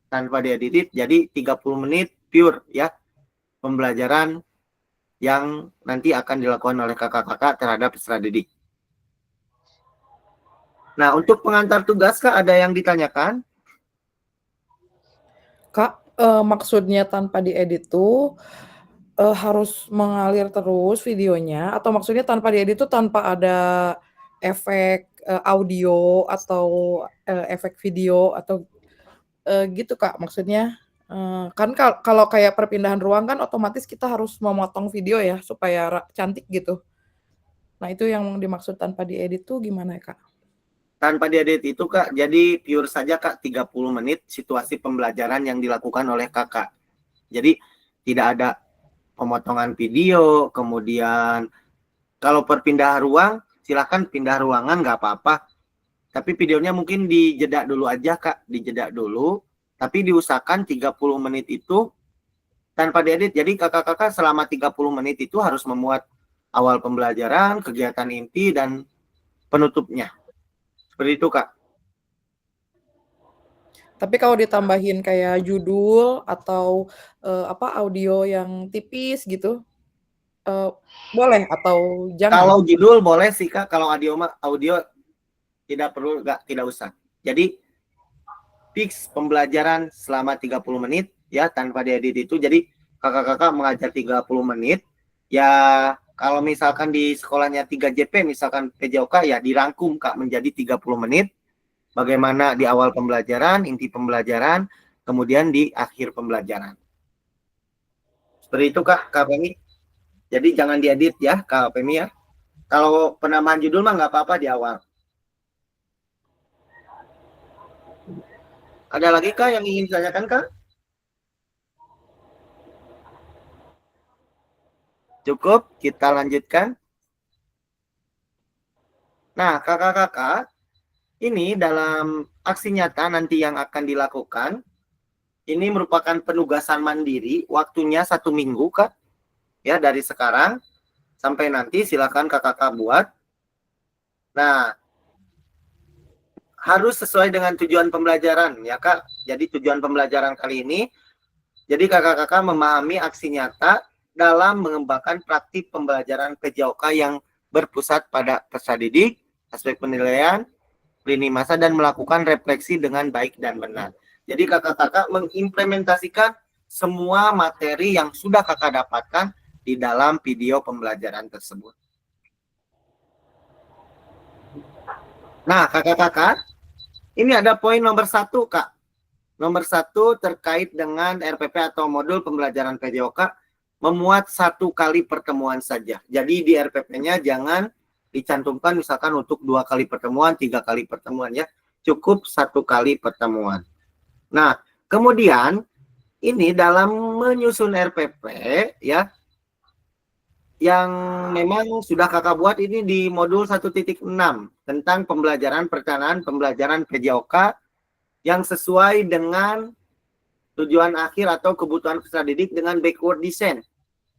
[SPEAKER 1] Tanpa diedit, jadi 30 menit pure ya. Pembelajaran yang nanti akan dilakukan oleh kakak-kakak terhadap peserta didik. Nah, untuk pengantar tugas Kak ada yang ditanyakan?
[SPEAKER 4] Kak, maksudnya tanpa diedit tuh harus mengalir terus videonya, atau maksudnya tanpa diedit tuh tanpa ada efek audio atau efek video atau gitu Kak maksudnya? Kan kalau kayak perpindahan ruang kan otomatis kita harus memotong video ya supaya cantik gitu. Nah, itu yang dimaksud tanpa diedit tuh gimana ya Kak?
[SPEAKER 1] Tanpa diedit itu Kak, jadi pure saja Kak 30 menit situasi pembelajaran yang dilakukan oleh kakak. Jadi tidak ada pemotongan video, kemudian kalau perpindahan ruang, silahkan pindah ruangan nggak apa-apa. Tapi videonya mungkin dijeda dulu aja Kak, dijeda dulu. Tapi diusahakan 30 menit itu tanpa diedit. Jadi kakak-kakak selama 30 menit itu harus memuat awal pembelajaran, kegiatan inti, dan penutupnya. Seperti itu, Kak.
[SPEAKER 4] Tapi kalau ditambahin kayak judul atau audio yang tipis gitu, boleh atau jangan?
[SPEAKER 1] Kalau judul boleh sih, Kak. Kalau audio tidak perlu, tidak usah. Jadi fix pembelajaran selama 30 menit ya tanpa diedit itu. Jadi kakak-kakak mengajar 30 menit. Ya kalau misalkan di sekolahnya 3JP misalkan PJOK ya dirangkum Kak menjadi 30 menit. Bagaimana di awal pembelajaran, inti pembelajaran, kemudian di akhir pembelajaran. Seperti itu Kak Femi. Jadi jangan diedit ya Kak Femi ya. Kalau penambahan judul mah nggak apa-apa di awal. Ada lagi Kak yang ingin ditanyakan Kak? Cukup, kita lanjutkan. Nah, kakak-kakak, ini dalam aksi nyata nanti yang akan dilakukan, ini merupakan penugasan mandiri, waktunya 1 minggu Kak. Ya, dari sekarang sampai nanti silakan kakak-kakak buat. Nah, harus sesuai dengan tujuan pembelajaran ya Kak. Jadi tujuan pembelajaran kali ini, jadi kakak-kakak memahami aksi nyata dalam mengembangkan praktik pembelajaran PJOK yang berpusat pada peserta didik, aspek penilaian, lini masa, dan melakukan refleksi dengan baik dan benar. Jadi kakak-kakak mengimplementasikan semua materi yang sudah kakak dapatkan di dalam video pembelajaran tersebut. Nah, kakak-kakak, ini ada poin nomor 1, Kak. Nomor 1 terkait dengan RPP atau modul pembelajaran PJOK, memuat 1 kali pertemuan saja. Jadi di RPP-nya jangan dicantumkan misalkan untuk 2 kali pertemuan, 3 kali pertemuan ya. Cukup 1 kali pertemuan. Nah, kemudian ini dalam menyusun RPP ya, yang memang sudah kakak buat ini di modul 1.6 tentang pembelajaran perencanaan pembelajaran PJOK yang sesuai dengan tujuan akhir atau kebutuhan peserta didik dengan backward design.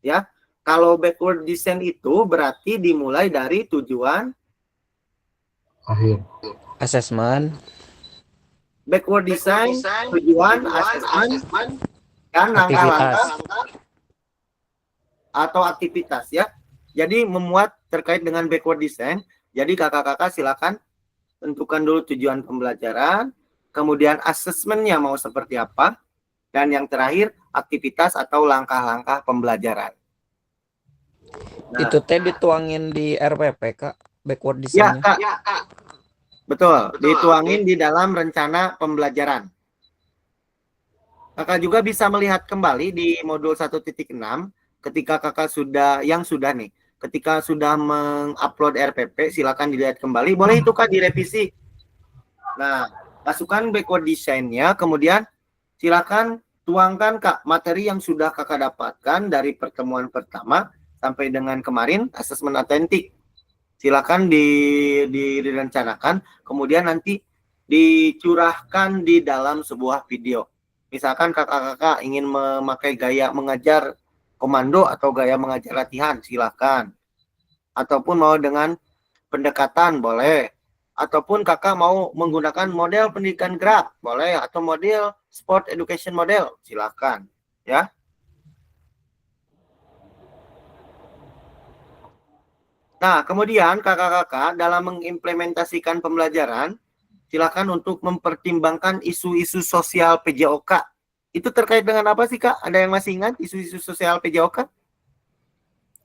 [SPEAKER 1] Ya, kalau backward design itu berarti dimulai dari tujuan
[SPEAKER 7] Akhir.
[SPEAKER 10] Assessment.
[SPEAKER 1] Backward design, tujuan, assessment, dan langkah-langkah atau aktivitas ya. Jadi memuat terkait dengan backward design. Jadi kakak-kakak silakan tentukan dulu tujuan pembelajaran, kemudian asesmennya mau seperti apa, dan yang terakhir aktivitas atau langkah-langkah pembelajaran. Nah,
[SPEAKER 10] Itu teh dituangin di RPP Kak, backward
[SPEAKER 1] ya
[SPEAKER 10] design-nya.
[SPEAKER 1] Kak, betul, dituangin di dalam rencana pembelajaran. Kakak juga bisa melihat kembali di modul 1.6 ketika kakak sudah nih, ketika sudah mengupload RPP, silakan dilihat kembali. Boleh itu Kak direvisi. Nah, masukkan backward design-nya, kemudian silakan tuangkan Kak materi yang sudah kakak dapatkan dari pertemuan pertama sampai dengan kemarin, asesmen autentik. Silakan direncanakan, kemudian nanti dicurahkan di dalam sebuah video. Misalkan kakak-kakak ingin memakai gaya mengajar komando atau gaya mengajar latihan, silakan. Ataupun mau dengan pendekatan, boleh. Ataupun kakak mau menggunakan model pendidikan gerak, boleh. Atau model sport education model, silakan. Ya. Nah, kemudian kakak-kakak dalam mengimplementasikan pembelajaran, silakan untuk mempertimbangkan isu-isu sosial PJOK. Itu terkait dengan apa sih Kak? Ada yang masih ingat isu-isu sosial PJOK?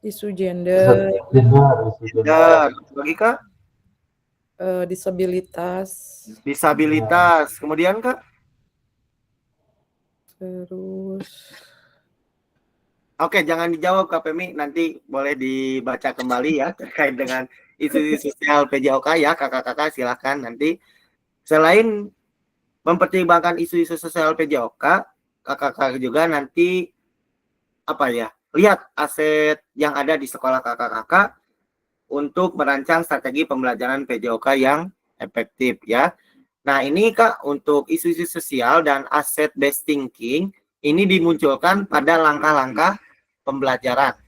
[SPEAKER 4] Isu gender,
[SPEAKER 1] Gender. Lagi Kak?
[SPEAKER 4] disabilitas,
[SPEAKER 1] Kemudian Kak?
[SPEAKER 4] terus
[SPEAKER 1] Oke, jangan dijawab Kak Femi, nanti boleh dibaca kembali ya terkait dengan isu-isu sosial PJOK ya, kakak-kakak silakan nanti. Selain mempertimbangkan isu-isu sosial PJOK, kakak-kakak juga nanti lihat aset yang ada di sekolah kakak-kakak untuk merancang strategi pembelajaran PJOK yang efektif ya. Nah, ini Kak, untuk isu-isu sosial dan asset based thinking, ini dimunculkan pada langkah-langkah pembelajaran.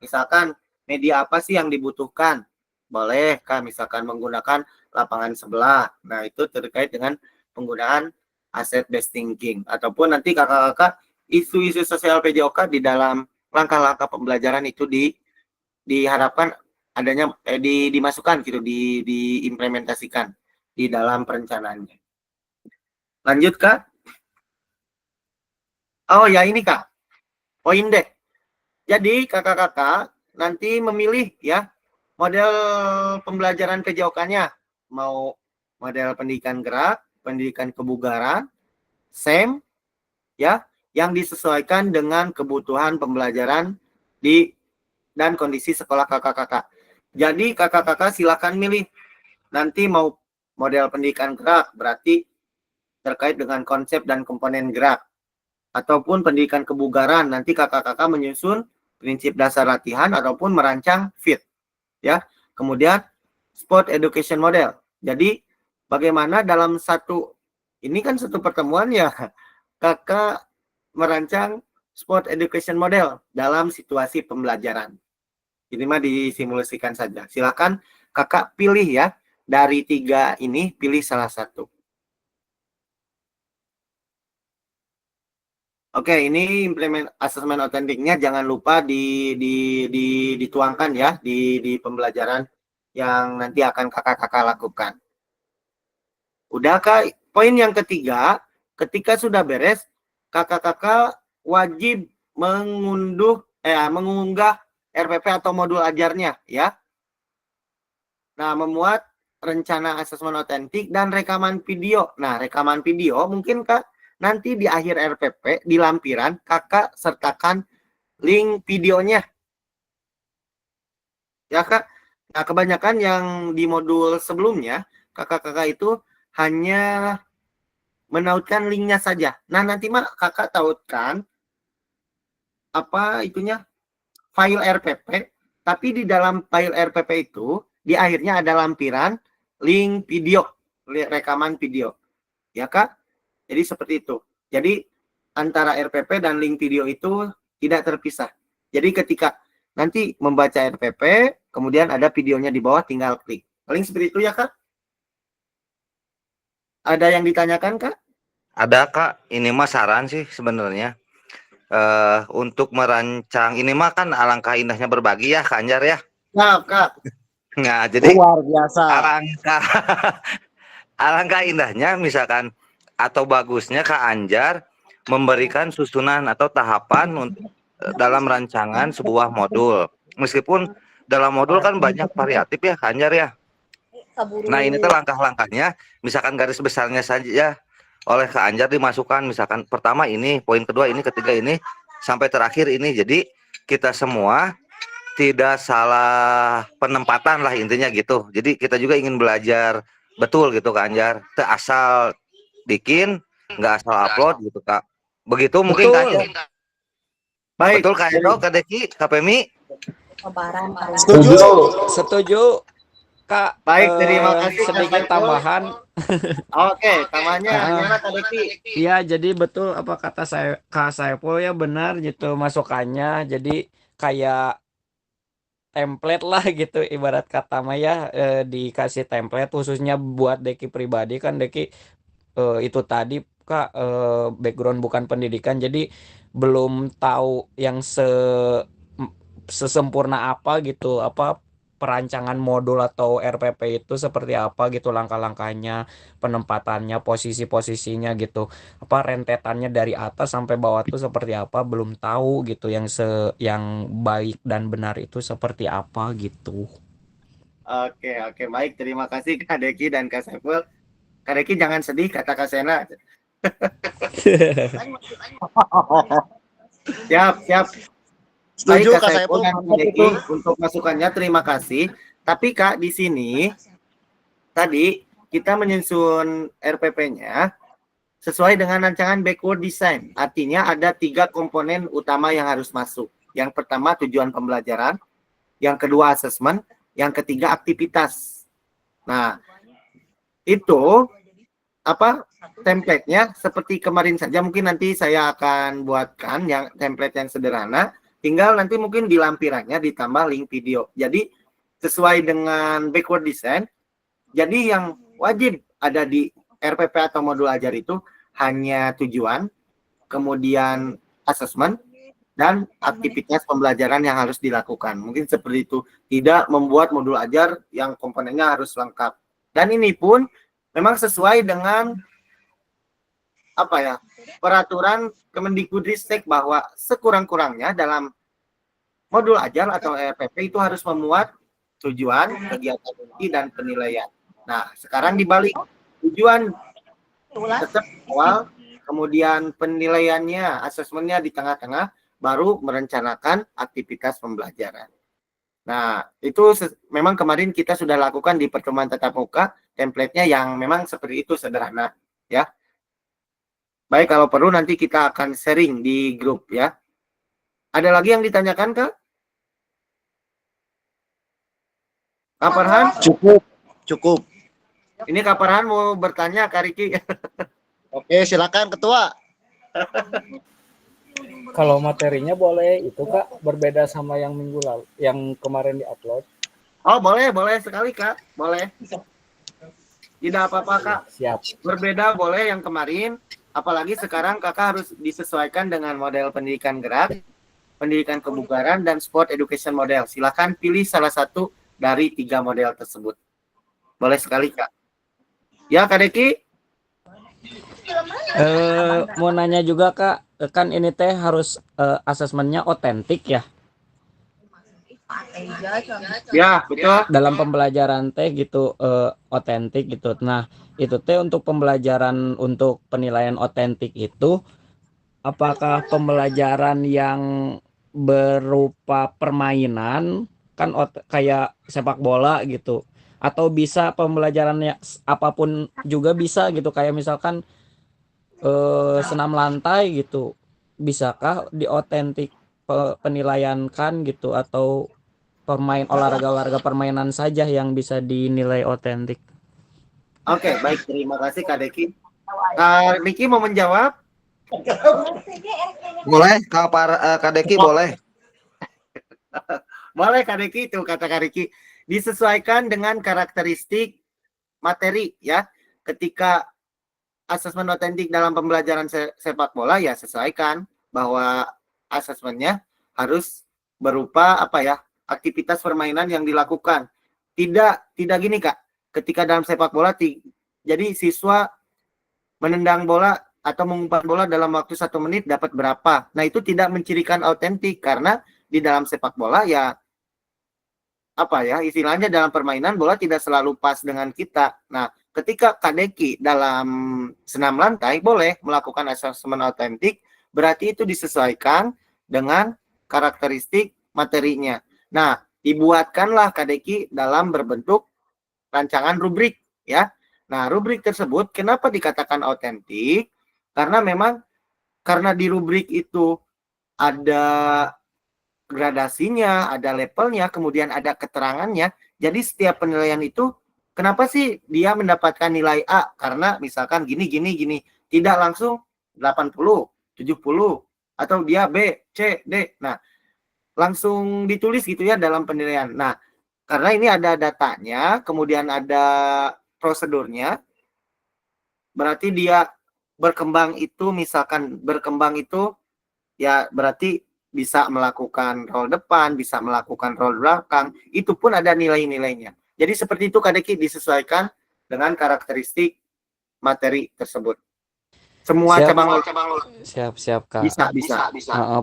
[SPEAKER 1] Misalkan, media apa sih yang dibutuhkan? Boleh Kak, misalkan menggunakan lapangan sebelah. Nah, itu terkait dengan penggunaan asset based thinking. Ataupun nanti kakak-kakak, isu-isu sosial PJOK di dalam langkah-langkah pembelajaran itu diharapkan adanya dimasukkan gitu, diimplementasikan di dalam perencanaannya. Lanjut Kak. Oh ya, ini Kak, poin deh. Jadi kakak-kakak nanti memilih ya model pembelajaran PJOK-nya, mau model pendidikan gerak, pendidikan kebugaran, SEM ya, yang disesuaikan dengan kebutuhan pembelajaran dan kondisi sekolah kakak-kakak. Jadi kakak-kakak silakan milih. Nanti mau model pendidikan gerak, berarti terkait dengan konsep dan komponen gerak. Ataupun pendidikan kebugaran, nanti kakak-kakak menyusun prinsip dasar latihan ataupun merancang fit. Ya. Kemudian sport education model. Jadi bagaimana dalam ini kan satu pertemuan ya, kakak merancang sport education model dalam situasi pembelajaran. Ini mah disimulasikan saja. Silakan kakak pilih ya. Dari 3 ini, pilih salah satu. Oke, ini asesmen otentiknya jangan lupa dituangkan ya di pembelajaran yang nanti akan kakak-kakak lakukan. Udah Kak, poin yang ketiga, ketika sudah beres, kakak-kakak wajib mengunggah RPP atau modul ajarnya ya. Nah, memuat rencana asesmen otentik dan rekaman video. Nah, rekaman video mungkin Kak nanti di akhir RPP di lampiran kakak sertakan link videonya. Ya Kak. Nah, kebanyakan yang di modul sebelumnya kakak-kakak itu hanya menautkan linknya saja. Nah, nanti mah kakak tautkan apa itunya file RPP, tapi di dalam file RPP itu di akhirnya ada lampiran link video, rekaman video. Ya Kak? Jadi seperti itu. Jadi antara RPP dan link video itu tidak terpisah. Jadi ketika nanti membaca RPP, kemudian ada videonya di bawah, tinggal klik. Paling seperti itu ya Kak? Ada yang ditanyakan Kak?
[SPEAKER 6] Ada Kak, ini mah saran sih sebenarnya. Untuk merancang, ini mah kan alangkah indahnya berbagi ya Kak Anjar ya.
[SPEAKER 1] Nah Kak.
[SPEAKER 6] Nah, jadi
[SPEAKER 2] Luar biasa.
[SPEAKER 6] alangkah indahnya misalkan atau bagusnya Kak Anjar memberikan susunan atau tahapan untuk dalam rancangan sebuah modul. Meskipun dalam modul kan banyak variatif ya Kak Anjar ya. Nah, ini tuh langkah-langkahnya, misalkan garis besarnya saja oleh Kak Anjar dimasukkan, misalkan pertama ini, poin kedua ini, ketiga ini, sampai terakhir ini. Jadi kita semua tidak salah penempatan lah intinya gitu. Jadi kita juga ingin belajar betul gitu Kak Anjar. Teu asal bikin, nggak asal upload gitu Kak. Begitu mungkin Kak Anjar.
[SPEAKER 1] Baik.
[SPEAKER 6] Betul Kak Edo, Kak Deki, Kak Pemi.
[SPEAKER 10] Setuju Kak.
[SPEAKER 1] Baik, terima kasih
[SPEAKER 10] Sedikit
[SPEAKER 1] Kak
[SPEAKER 10] tambahan.
[SPEAKER 1] Oke, tambahannya gimana Kak Deki?
[SPEAKER 10] Iya, jadi betul apa kata saya Kak Saiful ya, benar gitu masukannya. Jadi kayak template lah gitu ibarat kata mah ya, dikasih template khususnya buat Deki pribadi kan. Deki itu tadi Kak, background bukan pendidikan, jadi belum tahu yang sesempurna apa gitu, apa perancangan modul atau RPP itu seperti apa gitu, langkah-langkahnya, penempatannya, posisi-posisinya gitu, apa rentetannya dari atas sampai bawah tuh seperti apa, belum tahu gitu yang yang baik dan benar itu seperti apa gitu.
[SPEAKER 1] Oke, baik. Terima kasih Kak Deki dan Kak Saiful. Kak Deki jangan sedih, kata Kak Sena. Siap.
[SPEAKER 2] Setuju
[SPEAKER 1] Baik,
[SPEAKER 2] Kak
[SPEAKER 1] Kak
[SPEAKER 2] Saiful
[SPEAKER 1] Saiful dan Kak Deki untuk masukannya, terima kasih. Tapi Kak, di sini tadi kita menyusun RPP-nya sesuai dengan rancangan backward design. Artinya ada 3 komponen utama yang harus masuk. Yang pertama tujuan pembelajaran, yang kedua asesmen, yang ketiga aktivitas. Nah, itu template-nya seperti kemarin saja. Mungkin nanti saya akan buatkan yang template yang sederhana, tinggal nanti mungkin di lampirannya ditambah link video. Jadi sesuai dengan backward design, jadi yang wajib ada di RPP atau modul ajar itu hanya tujuan, kemudian assessment, dan aktivitas pembelajaran yang harus dilakukan. Mungkin seperti itu, tidak membuat modul ajar yang komponennya harus lengkap. Dan ini pun memang sesuai dengan peraturan Kemendikbudristek bahwa sekurang-kurangnya dalam modul ajar atau RPP itu harus memuat tujuan, kegiatan inti, dan penilaian. Nah, sekarang dibalik, tujuan tetap awal, kemudian penilaiannya, asesmennya di tengah-tengah, baru merencanakan aktivitas pembelajaran. Nah, itu memang kemarin kita sudah lakukan di pertemuan tatap muka, template-nya yang memang seperti itu, sederhana, ya. Baik, kalau perlu nanti kita akan sharing di grup, ya. Ada lagi yang ditanyakan, Kak? Kak Farhan?
[SPEAKER 2] Cukup.
[SPEAKER 1] Ini Kak Farhan mau bertanya, Kak Riki.
[SPEAKER 2] Oke, silakan Ketua.
[SPEAKER 5] Kalau materinya boleh itu Kak berbeda sama yang minggu lalu, yang kemarin di-upload.
[SPEAKER 1] Oh, boleh sekali, Kak. Boleh. Tidak apa-apa, Kak.
[SPEAKER 5] Siap.
[SPEAKER 1] Berbeda boleh yang kemarin, apalagi sekarang Kakak harus disesuaikan dengan model pendidikan gerak, pendidikan kebugaran, dan sport education model. Silakan pilih salah satu dari 3 model tersebut. Boleh sekali, Kak. Ya, Kak Deki?
[SPEAKER 10] Mau nanya juga Kak, kan ini teh harus asesmennya otentik ya
[SPEAKER 1] Ya, betul.
[SPEAKER 10] dalam pembelajaran teh gitu, otentik gitu. Nah itu teh untuk pembelajaran untuk penilaian otentik itu, apakah pembelajaran yang berupa permainan kan kayak sepak bola gitu, atau bisa pembelajarannya apapun juga bisa gitu, kayak misalkan senam lantai gitu, bisakah diotentik penilaiankan gitu, atau olahraga permainan saja yang bisa dinilai otentik?
[SPEAKER 1] Oke, baik. Terima kasih, Kak Deki. Kak Deki mau menjawab?
[SPEAKER 6] Boleh, Kak Deki boleh.
[SPEAKER 1] Boleh, Kak Deki, itu kata Kak Deki. Disesuaikan dengan karakteristik materi, ya. Ketika asesmen otentik dalam pembelajaran sepak bola, ya sesuaikan bahwa asesmennya harus berupa aktivitas permainan yang dilakukan. Tidak gini, Kak. Ketika dalam sepak bola, jadi siswa menendang bola atau mengumpan bola dalam waktu 1 menit dapat berapa. Nah, itu tidak mencirikan autentik, karena di dalam sepak bola ya istilahnya dalam permainan bola tidak selalu pas dengan kita. Nah, ketika Kak Deki dalam senam lantai boleh melakukan asesmen autentik, berarti itu disesuaikan dengan karakteristik materinya. Nah, dibuatkanlah Kak Deki dalam berbentuk rancangan rubrik, ya. Nah, rubrik tersebut kenapa dikatakan autentik? Karena di rubrik itu ada gradasinya, ada levelnya, kemudian ada keterangannya. Jadi setiap penilaian itu, kenapa sih dia mendapatkan nilai A? Karena misalkan gini. Tidak langsung 80, 70, atau dia B, C, D. Nah, langsung ditulis gitu ya dalam penilaian. Nah, karena ini ada datanya, kemudian ada prosedurnya, berarti dia berkembang itu ya berarti bisa melakukan roll depan, bisa melakukan roll belakang, itu pun ada nilai-nilainya. Jadi seperti itu Kak Deki, disesuaikan dengan karakteristik materi tersebut. Semua cabang
[SPEAKER 10] Siap Kak.
[SPEAKER 1] bisa.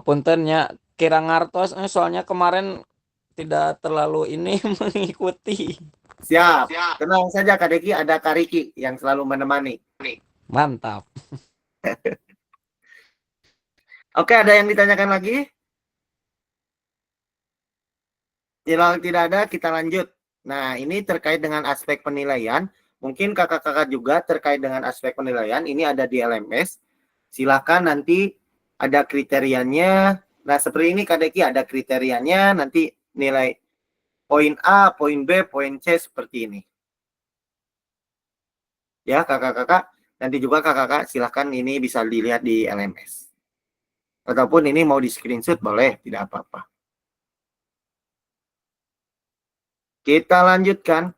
[SPEAKER 10] Punten ya, kira ngartos soalnya kemarin tidak terlalu ini mengikuti.
[SPEAKER 1] Siap. Tenang saja Kak Deki, ada Kak Riki yang selalu menemani.
[SPEAKER 10] Mantap.
[SPEAKER 1] Oke, ada yang ditanyakan lagi? Tidak ada, kita lanjut. Nah, ini terkait dengan aspek penilaian. Mungkin kakak-kakak juga terkait dengan aspek penilaian. Ini ada di LMS. Silakan nanti ada kriterianya. Nah, seperti ini Kak Deki, ada kriterianya. Nanti nilai poin A, poin B, poin C seperti ini. Ya, kakak-kakak. Nanti juga kakak-kakak silahkan ini bisa dilihat di LMS. Ataupun ini mau di screenshot boleh, tidak apa-apa. Kita lanjutkan.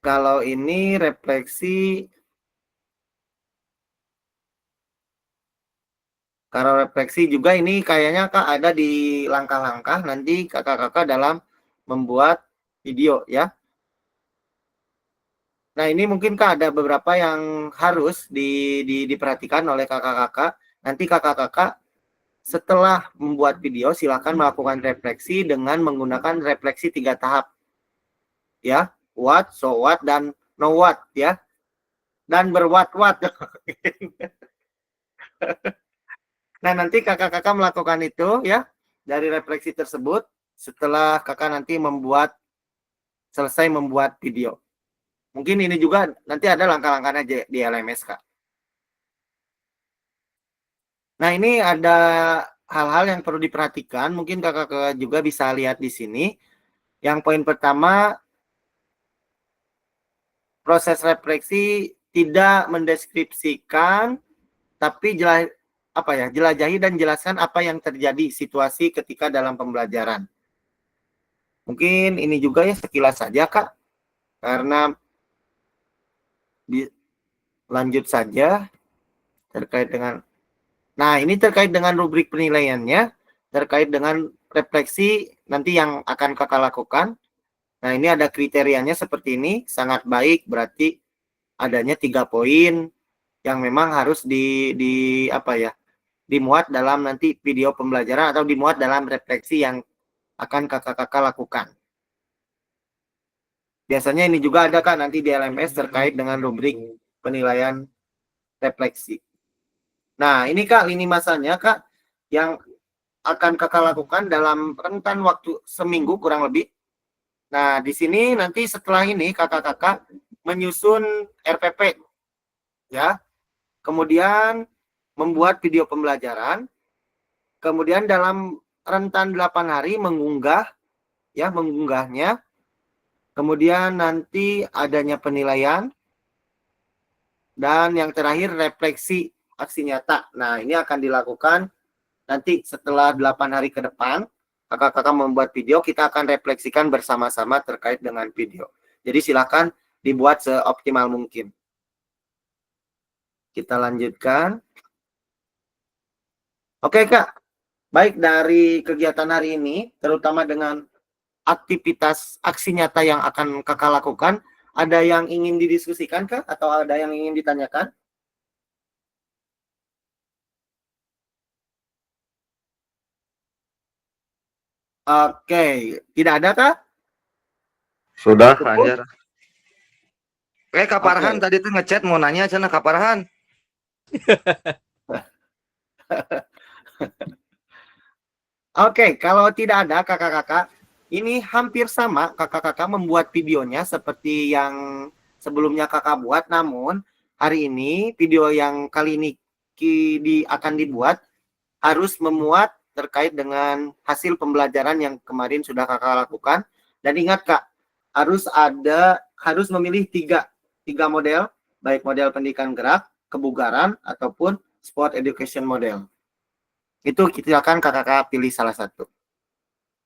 [SPEAKER 1] Kalau ini refleksi, kalau refleksi juga ini kayaknya Kak ada di langkah-langkah nanti kakak-kakak dalam membuat video ya. Nah ini mungkin Kak ada beberapa yang harus diperhatikan oleh kakak-kakak. Nanti kakak-kakak setelah membuat video silakan melakukan refleksi dengan menggunakan refleksi 3 tahap. Ya, what, so what, dan no what ya. Dan berwhat-what. Nah, nanti kakak-kakak melakukan itu ya dari refleksi tersebut setelah kakak nanti selesai membuat video. Mungkin ini juga nanti ada langkah-langkahnya di LMS, Kak. Nah, ini ada hal-hal yang perlu diperhatikan. Mungkin kakak-kakak juga bisa lihat di sini. Yang poin pertama, proses refleksi tidak mendeskripsikan, tapi jelajahi dan jelaskan apa yang terjadi situasi ketika dalam pembelajaran. Mungkin ini juga ya sekilas saja, Kak. Karena lanjut saja terkait dengan, nah ini terkait dengan rubrik penilaiannya, terkait dengan refleksi nanti yang akan kakak lakukan. Nah ini ada kriterianya seperti ini, sangat baik berarti adanya 3 poin yang memang harus dimuat dalam nanti video pembelajaran atau dimuat dalam refleksi yang akan kakak-kakak lakukan. Biasanya ini juga ada Kak nanti di LMS terkait dengan rubrik penilaian refleksi. Nah, ini Kak lini masanya Kak yang akan kakak lakukan dalam rentan waktu seminggu kurang lebih. Nah, di sini nanti setelah ini kakak-kakak menyusun RPP ya. Kemudian membuat video pembelajaran. Kemudian dalam rentan 8 hari mengunggahnya. Kemudian nanti adanya penilaian. Dan yang terakhir refleksi aksi nyata. Nah, ini akan dilakukan nanti setelah 8 hari ke depan. Kakak-kakak membuat video, kita akan refleksikan bersama-sama terkait dengan video. Jadi silakan dibuat seoptimal mungkin. Kita lanjutkan. Oke, Kak. Baik, dari kegiatan hari ini, terutama dengan aktivitas aksi nyata yang akan kakak lakukan, ada yang ingin didiskusikan Kak? Atau ada yang ingin ditanyakan? Oke, tidak ada Kak?
[SPEAKER 6] Sudah, Anjar. Kak Farhan tadi tuh ngechat mau nanya sana Kak Farhan.
[SPEAKER 1] Oke, kalau tidak ada kakak-kakak, ini hampir sama kakak-kakak membuat videonya seperti yang sebelumnya kakak buat. Namun hari ini video yang kali ini akan dibuat harus memuat terkait dengan hasil pembelajaran yang kemarin sudah kakak lakukan. Dan ingat Kak, harus memilih tiga model, baik model pendidikan gerak, kebugaran, ataupun sport education model. Itu kita akan kakak-kakak pilih salah satu.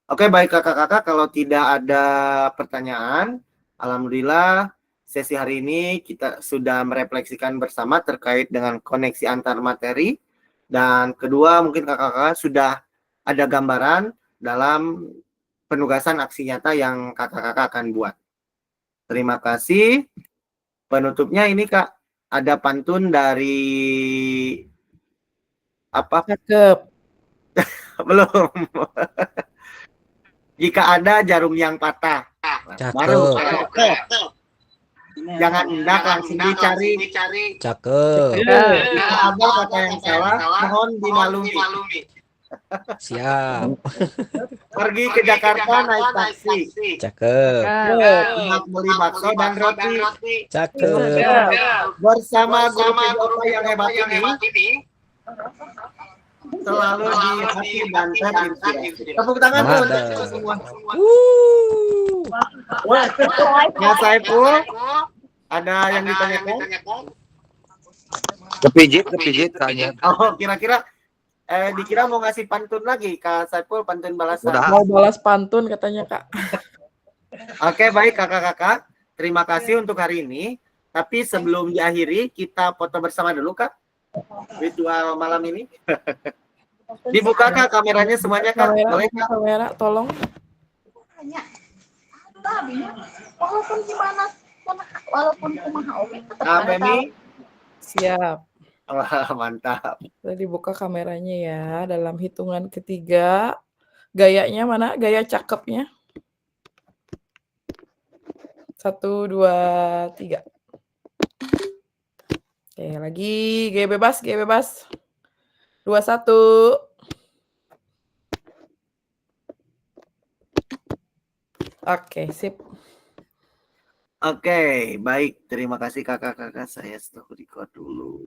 [SPEAKER 1] Oke, baik kakak-kakak, kalau tidak ada pertanyaan, alhamdulillah sesi hari ini kita sudah merefleksikan bersama terkait dengan koneksi antar materi. Dan kedua, mungkin kakak-kakak sudah ada gambaran dalam penugasan aksi nyata yang kakak-kakak akan buat. Terima kasih. Penutupnya ini Kak, ada pantun dari apa?
[SPEAKER 4] Cakep.
[SPEAKER 1] Belum. Jika ada jarum yang patah, baru jangan hendak langsung dicari.
[SPEAKER 10] Cakep.
[SPEAKER 1] Jika ada kata yang salah, mohon dimaklumi.
[SPEAKER 10] Siap.
[SPEAKER 1] Pergi ke Jakarta naik taksi.
[SPEAKER 10] Cakep.
[SPEAKER 1] Untuk beli bakso dan roti.
[SPEAKER 10] Cakep.
[SPEAKER 1] Bersama guru yang hebat ini, selalu di hati dan terinspirasi. Tepuk tangan tuh untuk kita semua. Ya Saiful. Ada yang ditanyakan?
[SPEAKER 6] Kepijit Kak Anjar.
[SPEAKER 1] Oh, kira-kira dikira mau ngasih pantun lagi, Kak Saiful, pantun balasan.
[SPEAKER 6] Udah.
[SPEAKER 4] Mau balas pantun katanya Kak.
[SPEAKER 1] Oke, baik kakak-kakak. Terima kasih untuk hari ini. Tapi sebelum diakhiri, kita foto bersama dulu, Kak. Ritual malam ini. Dibuka, Kak, kameranya semuanya, Kak.
[SPEAKER 4] Kamera,
[SPEAKER 1] Boleh,
[SPEAKER 4] buka
[SPEAKER 1] Kak?
[SPEAKER 4] kamera, tolong.
[SPEAKER 11] Walaupun gimana, walaupun kumaha oke tetap
[SPEAKER 1] Kak
[SPEAKER 11] ada
[SPEAKER 1] Femi.
[SPEAKER 4] Siap.
[SPEAKER 1] Wah, mantap.
[SPEAKER 4] Tadi buka kameranya ya dalam hitungan ketiga. Gayanya mana? Gaya cakepnya. 1, 2, 3. Oke, lagi gaya bebas, gaya bebas. 2, 1. Oke, sip.
[SPEAKER 1] Oke, baik. Terima kasih kakak-kakak. Saya stop record dulu.